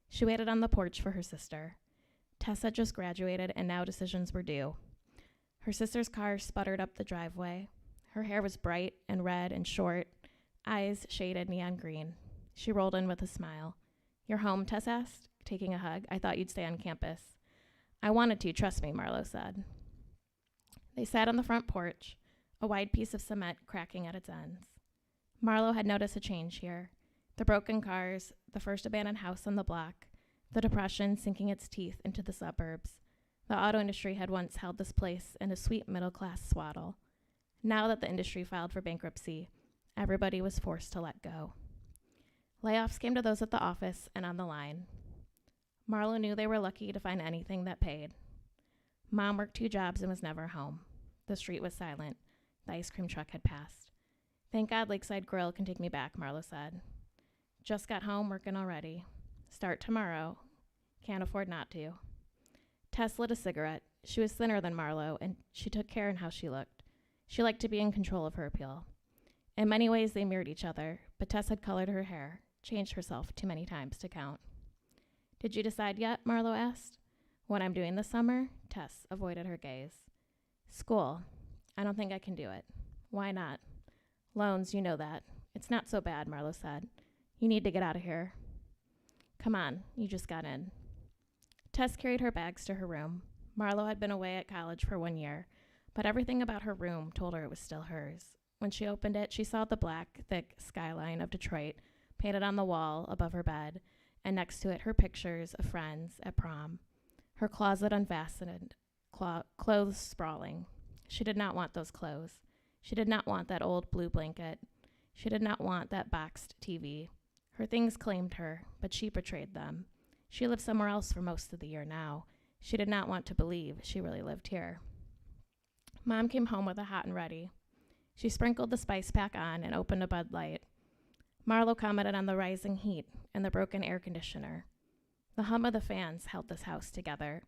She waited on the porch for her sister. Tess had just graduated, and now decisions were due. Her sister's car sputtered up the driveway. Her hair was bright and red and short, eyes shaded neon green. She rolled in with a smile. "You're home?" Tess asked, taking a hug. "I thought you'd stay on campus." "I wanted to, trust me," Marlo said. They sat on the front porch, a wide piece of cement cracking at its ends. Marlo had noticed a change here. The broken cars, the first abandoned house on the block, the depression sinking its teeth into the suburbs. The auto industry had once held this place in a sweet middle-class swaddle. Now that the industry filed for bankruptcy, everybody was forced to let go. Layoffs came to those at the office and on the line. Marlo knew they were lucky to find anything that paid. Mom worked 2 jobs and was never home. The street was silent. The ice cream truck had passed. "Thank God Lakeside Grill can take me back," Marlo said. "Just got home, working already. Start tomorrow. Can't afford not to." Tess lit a cigarette. She was thinner than Marlo, and she took care in how she looked. She liked to be in control of her appeal. In many ways, they mirrored each other, but Tess had colored her hair, changed herself too many times to count. "Did you decide yet?" Marlo asked. "What I'm doing this summer?" Tess avoided her gaze. "School. I don't think I can do it." "Why not?" "Loans, you know that." "It's not so bad," Marlo said. "You need to get out of here." "Come on, you just got in." Tess carried her bags to her room. Marlo had been away at college for 1 year, but everything about her room told her it was still hers. When she opened it, she saw the black, thick skyline of Detroit painted on the wall above her bed, and next to it her pictures of friends at prom. Her closet unfastened, clothes sprawling. She did not want those clothes. She did not want that old blue blanket. She did not want that boxed TV. Her things claimed her, but she betrayed them. She lived somewhere else for most of the year now. She did not want to believe she really lived here. Mom came home with a hot and ready. She sprinkled the spice pack on and opened a Bud Light. Marlo commented on the rising heat and the broken air conditioner. The hum of the fans held this house together.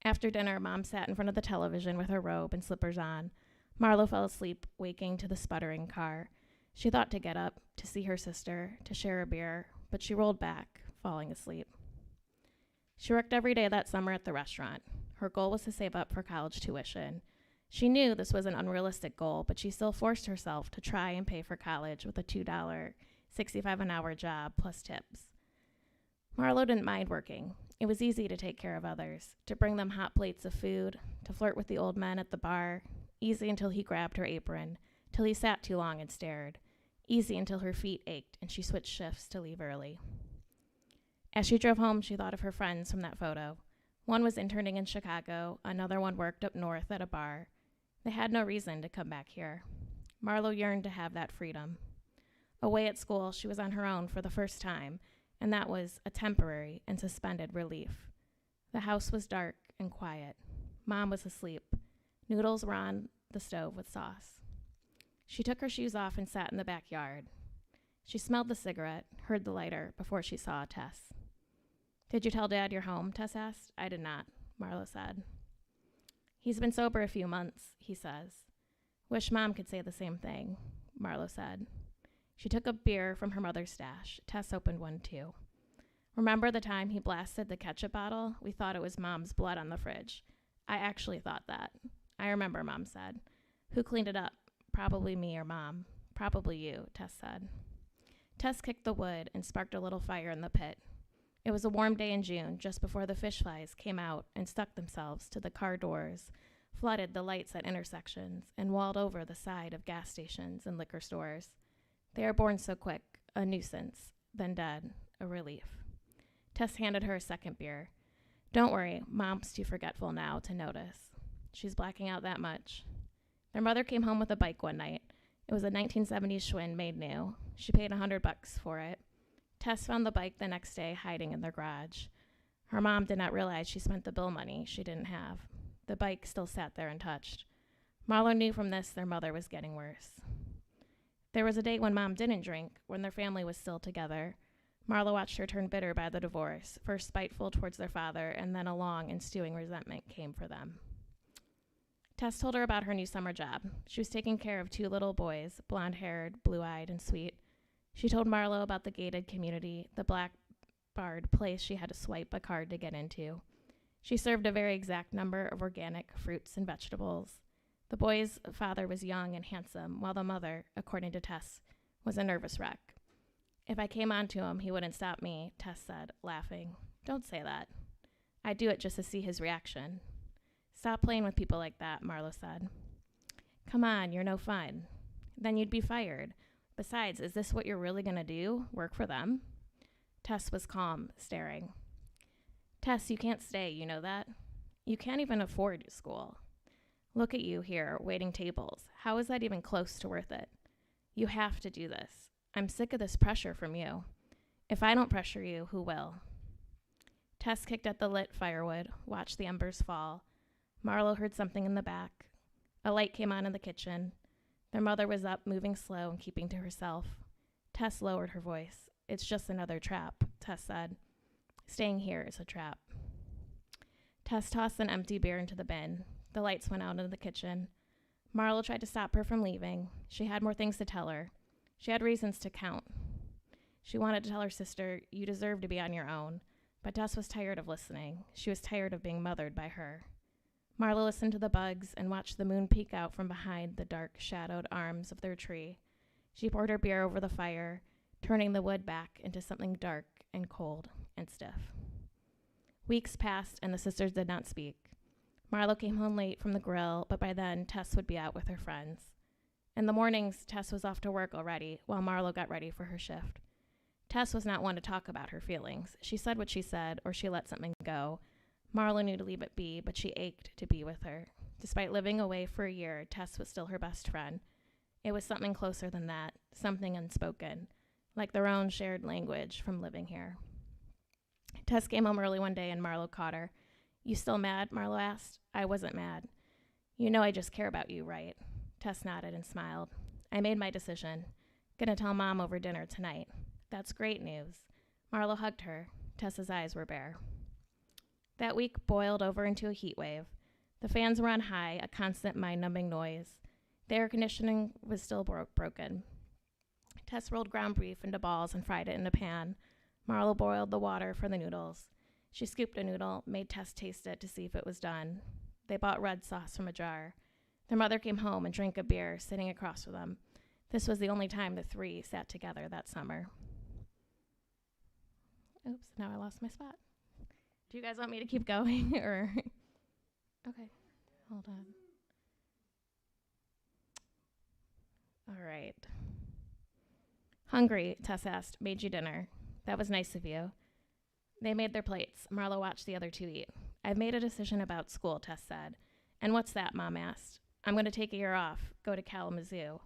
After dinner, Mom sat in front of the television with her robe and slippers on. Marlo fell asleep, waking to the sputtering car. She thought to get up, to see her sister, to share a beer, but she rolled back, falling asleep. She worked every day that summer at the restaurant. Her goal was to save up for college tuition. She knew this was an unrealistic goal, but she still forced herself to try and pay for college with a $2.65 an hour job plus tips. Marlo didn't mind working. It was easy to take care of others, to bring them hot plates of food, to flirt with the old men at the bar, easy until he grabbed her apron, till he sat too long and stared, easy until her feet ached and she switched shifts to leave early. As she drove home, she thought of her friends from that photo. One was interning in Chicago, another one worked up north at a bar. They had no reason to come back here. Marlo yearned to have that freedom. Away at school, she was on her own for the first time, and that was a temporary and suspended relief. The house was dark and quiet. Mom was asleep. Noodles were on the stove with sauce. She took her shoes off and sat in the backyard. She smelled the cigarette, heard the lighter, before she saw Tess. "Did you tell Dad you're home?" Tess asked. "I did not," Marlo said. "He's been sober a few months," he says. "Wish Mom could say the same thing," Marlo said. She took a beer from her mother's stash. Tess opened one too. "Remember the time he blasted the ketchup bottle? We thought it was Mom's blood on the fridge. I actually thought that. I remember, Mom said. Who cleaned it up? Probably me or Mom. Probably you, Tess said. Tess kicked the wood and sparked a little fire in the pit. It was a warm day in June, just before the fish flies came out and stuck themselves to the car doors, flooded the lights at intersections, and walled over the side of gas stations and liquor stores. They are born so quick, a nuisance, then dead, a relief. Tess handed her a second beer. Don't worry, Mom's too forgetful now to notice. She's blacking out that much. Their mother came home with a bike one night. It was a 1970s Schwinn made new. She paid $100 for it. Tess found the bike the next day hiding in their garage. Her mom did not realize she spent the bill money she didn't have. The bike still sat there untouched. Marlo knew from this their mother was getting worse. There was a day when Mom didn't drink, when their family was still together. Marlo watched her turn bitter by the divorce, first spiteful towards their father, and then a long and stewing resentment came for them. Tess told her about her new summer job. She was taking care of 2 little boys, blonde-haired, blue-eyed, and sweet. She told Marlo about the gated community, the black-barred place she had to swipe a card to get into. She served a very exact number of organic fruits and vegetables. The boy's father was young and handsome, while the mother, according to Tess, was a nervous wreck. If I came on to him, he wouldn't stop me, Tess said, laughing. Don't say that. I'd do it just to see his reaction. Stop playing with people like that, Marlo said. Come on, you're no fun. Then you'd be fired. Besides, is this what you're really going to do? Work for them? Tess was calm, staring. Tess, you can't stay, you know that? You can't even afford school. Look at you here, waiting tables. How is that even close to worth it? You have to do this. I'm sick of this pressure from you. If I don't pressure you, who will? Tess kicked at the lit firewood, watched the embers fall. Marlo heard something in the back. A light came on in the kitchen. Their mother was up, moving slow and keeping to herself. Tess lowered her voice. It's just another trap, Tess said. Staying here is a trap. Tess tossed an empty beer into the bin. The lights went out in the kitchen. Marlo tried to stop her from leaving. She had more things to tell her. She had reasons to count. She wanted to tell her sister, you deserve to be on your own. But Tess was tired of listening. She was tired of being mothered by her. Marlo listened to the bugs and watched the moon peek out from behind the dark, shadowed arms of their tree. She poured her beer over the fire, turning the wood back into something dark and cold and stiff. Weeks passed, and the sisters did not speak. Marlo came home late from the grill, but by then, Tess would be out with her friends. In the mornings, Tess was off to work already, while Marlo got ready for her shift. Tess was not one to talk about her feelings. She said what she said, or she let something go. Marlo knew to leave it be, but she ached to be with her. Despite living away for a year, Tess was still her best friend. It was something closer than that, something unspoken, like their own shared language from living here. Tess came home early one day and Marlo caught her. You still mad? Marlo asked. I wasn't mad. You know I just care about you, right? Tess nodded and smiled. I made my decision. Gonna tell Mom over dinner tonight. That's great news. Marlo hugged her. Tess's eyes were bare. That week boiled over into a heat wave. The fans were on high, a constant mind-numbing noise. The air conditioning was still broken. Tess rolled ground beef into balls and fried it in a pan. Marlo boiled the water for the noodles. She scooped a noodle, made Tess taste it to see if it was done. They bought red sauce from a jar. Their mother came home and drank a beer, sitting across from them. This was the only time the three sat together that summer. Oops, now I lost my spot. Do you guys want me to keep going, or? Okay, hold on. All right. Hungry, Tess asked. Made you dinner. That was nice of you. They made their plates. Marlo watched the other two eat. I've made a decision about school, Tess said. And what's that, Mom asked. I'm going to take a year off, go to Kalamazoo.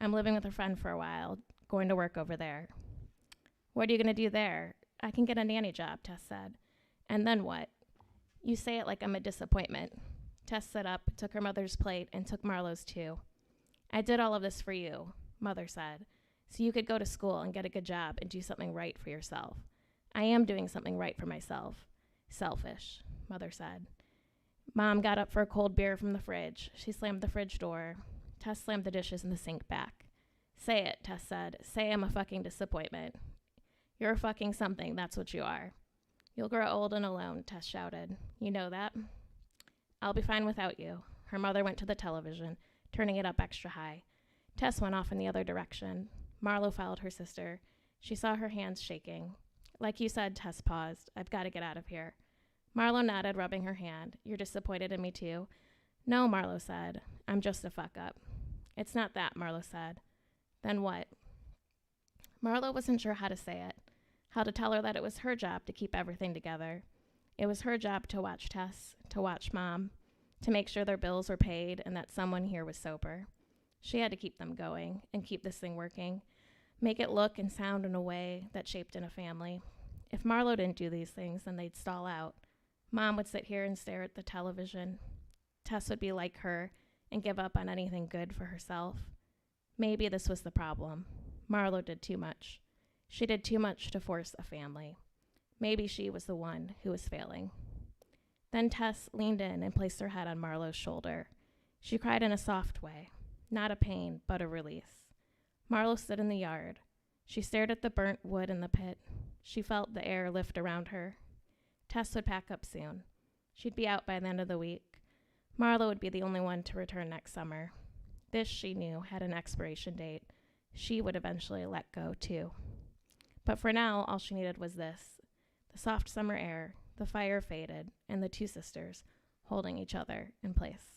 I'm living with a friend for a while, going to work over there. What are you going to do there? I can get a nanny job, Tess said. And then what? You say it like I'm a disappointment. Tess sat up, took her mother's plate, and took Marlo's too. I did all of this for you, Mother said, so you could go to school and get a good job and do something right for yourself. I am doing something right for myself. Selfish, Mother said. Mom got up for a cold beer from the fridge. She slammed the fridge door. Tess slammed the dishes in the sink back. Say it, Tess said. Say I'm a fucking disappointment. You're a fucking something, that's what you are. You'll grow old and alone, Tess shouted. You know that? I'll be fine without you. Her mother went to the television, turning it up extra high. Tess went off in the other direction. Marlo followed her sister. She saw her hands shaking. Like you said, Tess paused. I've got to get out of here. Marlo nodded, rubbing her hand. You're disappointed in me too? No, Marlo said. I'm just a fuck up. It's not that, Marlo said. Then what? Marlo wasn't sure how to say it, how to tell her that it was her job to keep everything together. It was her job to watch Tess, to watch Mom, to make sure their bills were paid and that someone here was sober. She had to keep them going and keep this thing working, make it look and sound in a way that shaped in a family. If Marlo didn't do these things, then they'd stall out. Mom would sit here and stare at the television. Tess would be like her and give up on anything good for herself. Maybe this was the problem. Marlo did too much. She did too much to force a family. Maybe she was the one who was failing. Then Tess leaned in and placed her head on Marlo's shoulder. She cried in a soft way, not a pain, but a release. Marlo stood in the yard. She stared at the burnt wood in the pit. She felt the air lift around her. Tess would pack up soon. She'd be out by the end of the week. Marlo would be the only one to return next summer. This, she knew, had an expiration date. She would eventually let go, too. But for now, all she needed was this. The soft summer air, the fire faded, and the two sisters holding each other in place.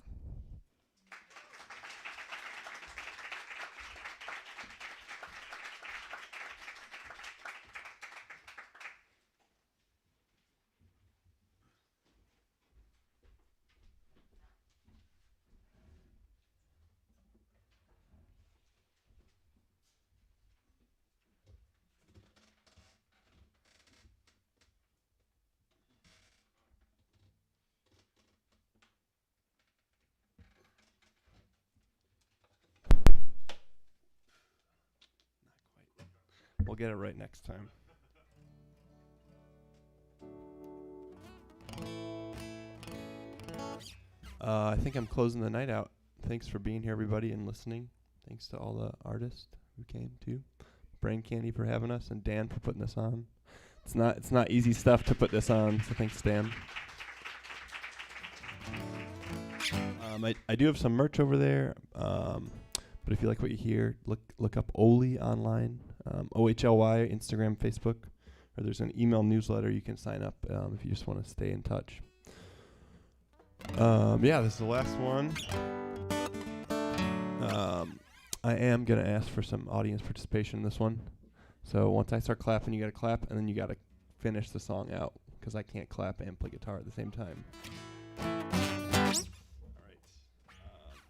We'll get it right next time. I think I'm closing the night out. Thanks for being here, everybody, and listening. Thanks to all the artists who came, too. Brain Candy for having us, and Dan for putting this on. It's not easy stuff to put this on, so thanks, Dan. I do have some merch over there, but if you like what you hear, look up Ohly online, OHLY, Instagram, Facebook, or there's an email newsletter you can sign up if you just want to stay in touch. This is the last one. I am going to ask for some audience participation in this one. So once I start clapping, you got to clap, and then you got to finish the song out, because I can't clap and play guitar at the same time.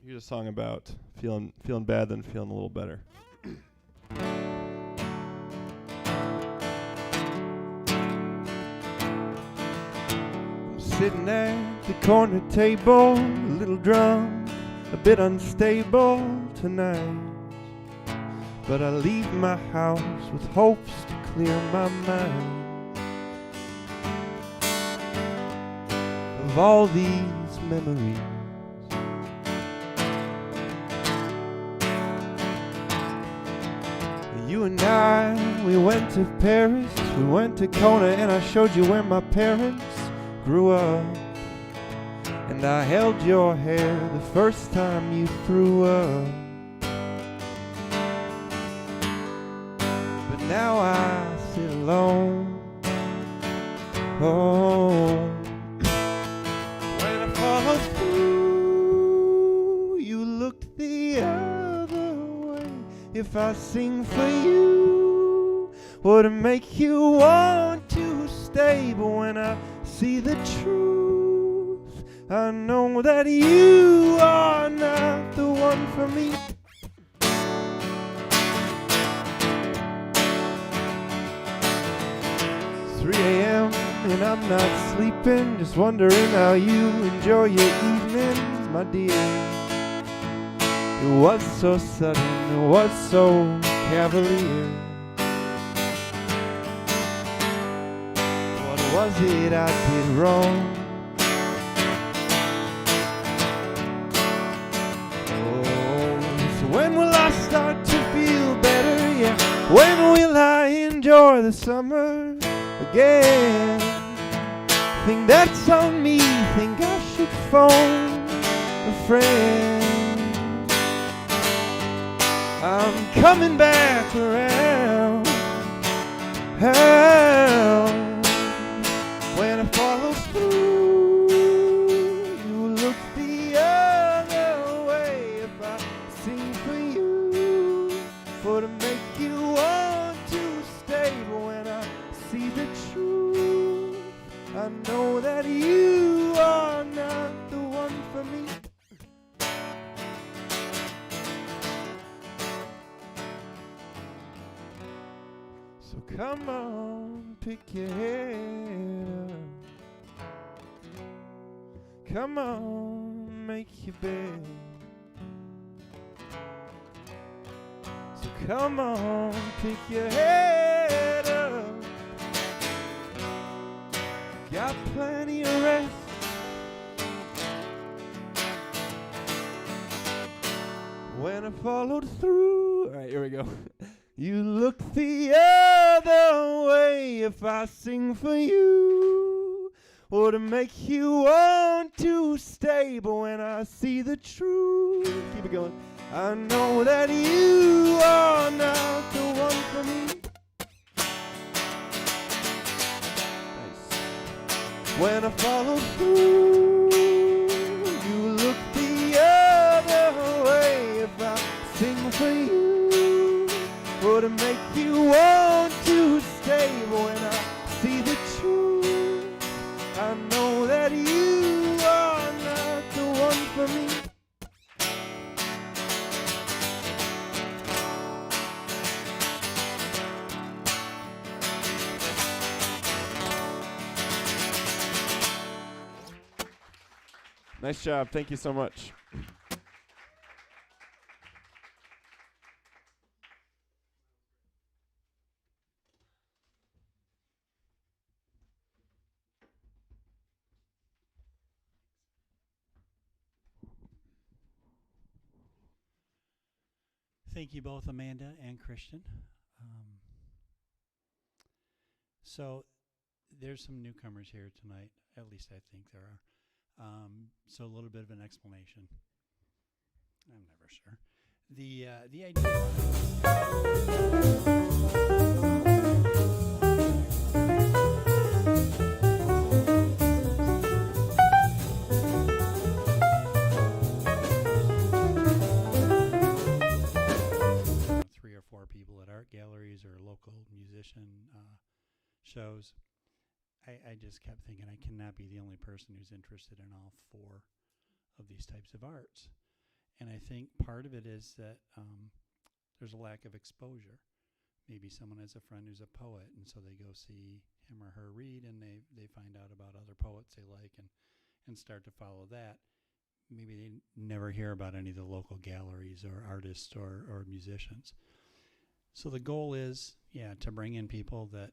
Here's a song about feeling bad, then feeling a little better. I'm sitting at the corner table, a little drunk, a bit unstable tonight. But I leave my house with hopes to clear my mind of all these memories. You and I, we went to Paris, we went to Kona, and I showed you where my parents grew up. And I held your hair the first time you threw up. But now I sit alone. Oh, when I followed through, you looked the other way. If I sing for you, would it make you want to stay? But when I see the truth, I know that you are not the one for me. 3 a.m. and I'm not sleeping, just wondering how you enjoy your evenings, my dear. It was so sudden, it was so cavalier. What was it I did wrong? Oh, so when will I start to feel better? Yeah, when will I enjoy the summer again? Think that's on me, think I should phone a friend. I'm coming back around. When I follow through, you look the other way. If I sing for you, for to make you want to stay. But when I see the truth, I know that you are not the one for me. So come on, pick your head up. Come on, make your bed. So come on, pick your head up. Got plenty of rest. When I followed through. All right, here we go. You look the other way. If I sing for you, or to make you want to stay. But when I see the truth, keep it going, I know that you are not the one for me. Nice. When I follow through, you look the other way. If I sing for you, or to make you want to stay. But when I see the truth, I know that you are not the one for me. Nice job. Thank you so much. Thank you both, Amanda and Christian. So there's some newcomers here tonight. At least I think there are. So a little bit of an explanation. I'm never sure. The idea. 3 or 4 people at art galleries or local musician shows. I just kept thinking I cannot be the only person who's interested in all 4 of these types of arts. And I think part of it is that there's a lack of exposure. Maybe someone has a friend who's a poet, and so they go see him or her read, and they find out about other poets they like and start to follow that. Maybe they never hear about any of the local galleries or artists or musicians. So the goal is, to bring in people that,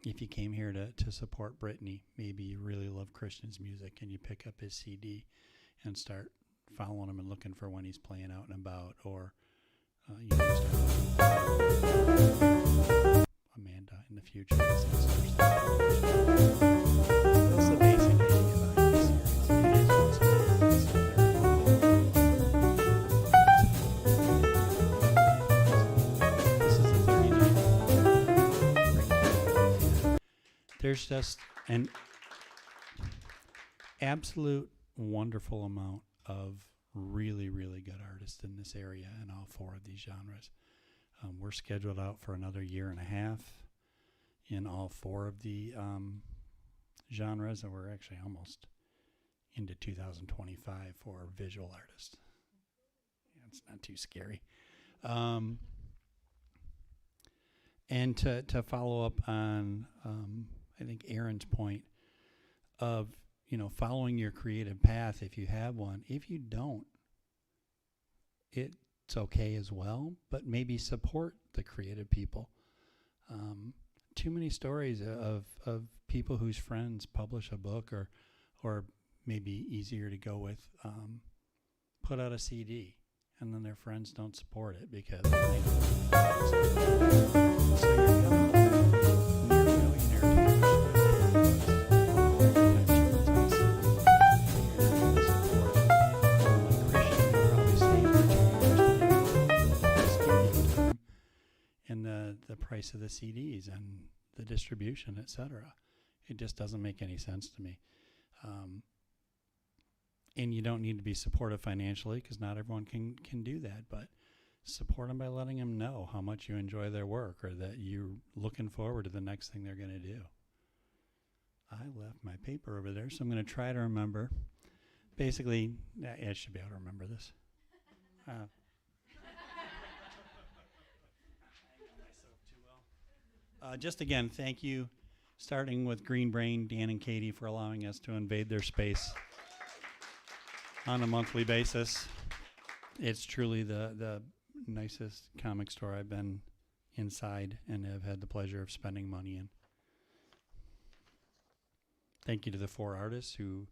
if you came here to support Brittany, maybe you really love Christian's music and you pick up his CD and start following him and looking for when he's playing out and about, or start Amanda in the future. That's the basic idea behind this series. It is just this is the 39th. There's just an absolute wonderful amount of really, really good artists in this area in all 4 of these genres. We're scheduled out for another 1.5 years in all 4 of the genres, and we're actually almost into 2025 for visual artists. It's not too scary. And to follow up on, I think, Erin's point of, following your creative path if you have one. If you don't, it's okay as well, but maybe support the creative people. Too many stories of people whose friends publish a book or maybe easier to go with, put out a CD, and then their friends don't support it because they don't. So you're coming near millionaire to of the CDs and the distribution, etc. It just doesn't make any sense to me. And you don't need to be supportive financially because not everyone can do that, but support them by letting them know how much you enjoy their work or that you're looking forward to the next thing they're going to do. I left my paper over there, so I'm going to try to remember. Basically, I should be able to remember this. I know myself too well. Just again, thank you, starting with Green Brain, Dan and Katie, for allowing us to invade their space on a monthly basis. It's truly the nicest comic store I've been inside and have had the pleasure of spending money in. Thank you to the 4 artists who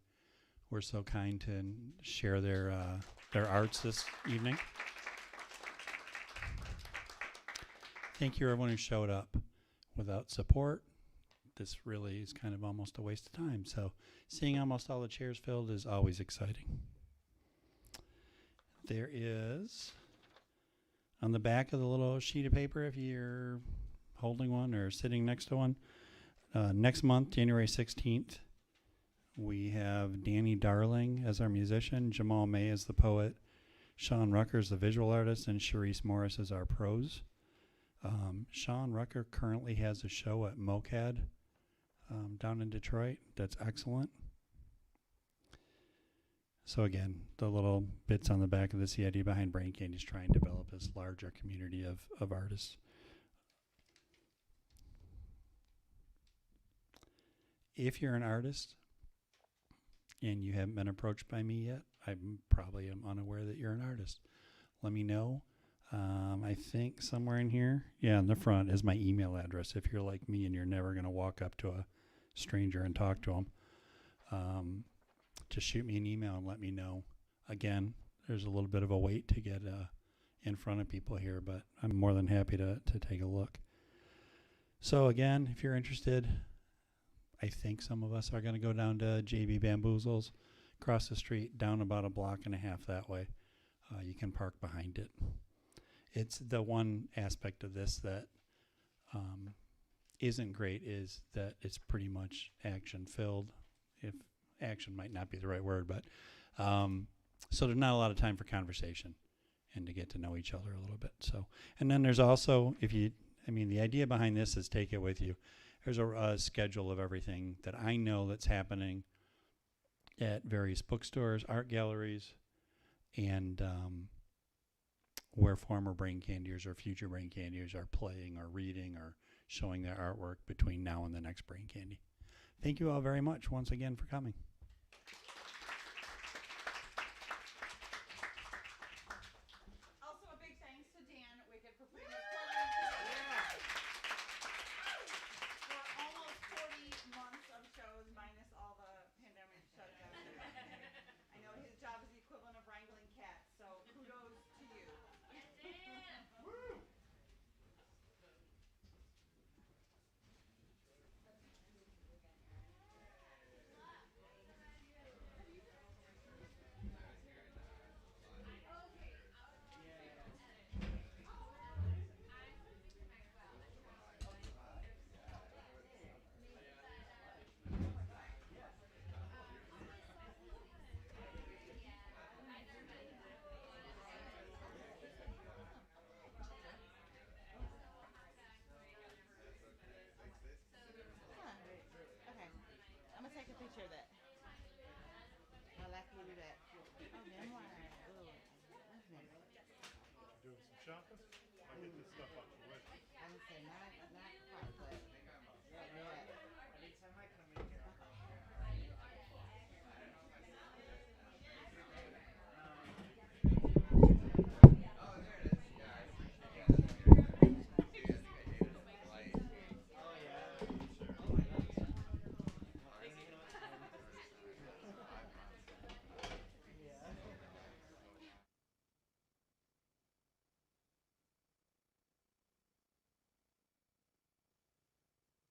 were so kind to share their arts this evening. Thank you everyone who showed up. Without support, this really is kind of almost a waste of time. So seeing almost all the chairs filled is always exciting. There is, on the back of the little sheet of paper, if you're holding one or sitting next to one, next month, January 16th, we have Danny Darling as our musician, Jamal May as the poet, Sean Rucker as the visual artist, and Sharice Morris as our prose. Sean Rucker currently has a show at MoCAD down in Detroit that's excellent. So again, the little bits on the back of this, the idea behind Brain Candy is trying to develop this larger community of artists. If you're an artist and you haven't been approached by me yet, I probably am unaware that you're an artist. Let me know. I think somewhere in here, yeah, in the front is my email address. If you're like me and you're never going to walk up to a stranger and talk to them, just shoot me an email and let me know. Again, there's a little bit of a wait to get in front of people here, but I'm more than happy to take a look. So again, if you're interested, I think some of us are going to go down to JB Bamboozles, across the street, down about a block and a half that way. You can park behind it. It's the one aspect of this that isn't great is that it's pretty much action-filled. If action might not be the right word, but so there's not a lot of time for conversation and to get to know each other a little bit. So, and then there's also, the idea behind this is take it with you. There's a schedule of everything that I know that's happening at various bookstores, art galleries, and where former Brain Candiers or future Brain Candiers are playing or reading or showing their artwork between now and the next Brain Candy. Thank you all very much once again for coming. Also, a big thanks to Dan Wickett for putting us together for almost 40 months of shows, minus all the pandemic shutdowns. I know his job is the equivalent of wrangling cats, so kudos to you. Okay, I'm gonna take a picture of that. I'll let you do that. Oh, memoir. Ooh, what's next? Doing some shopping? I'll get this stuff out the way. I would say not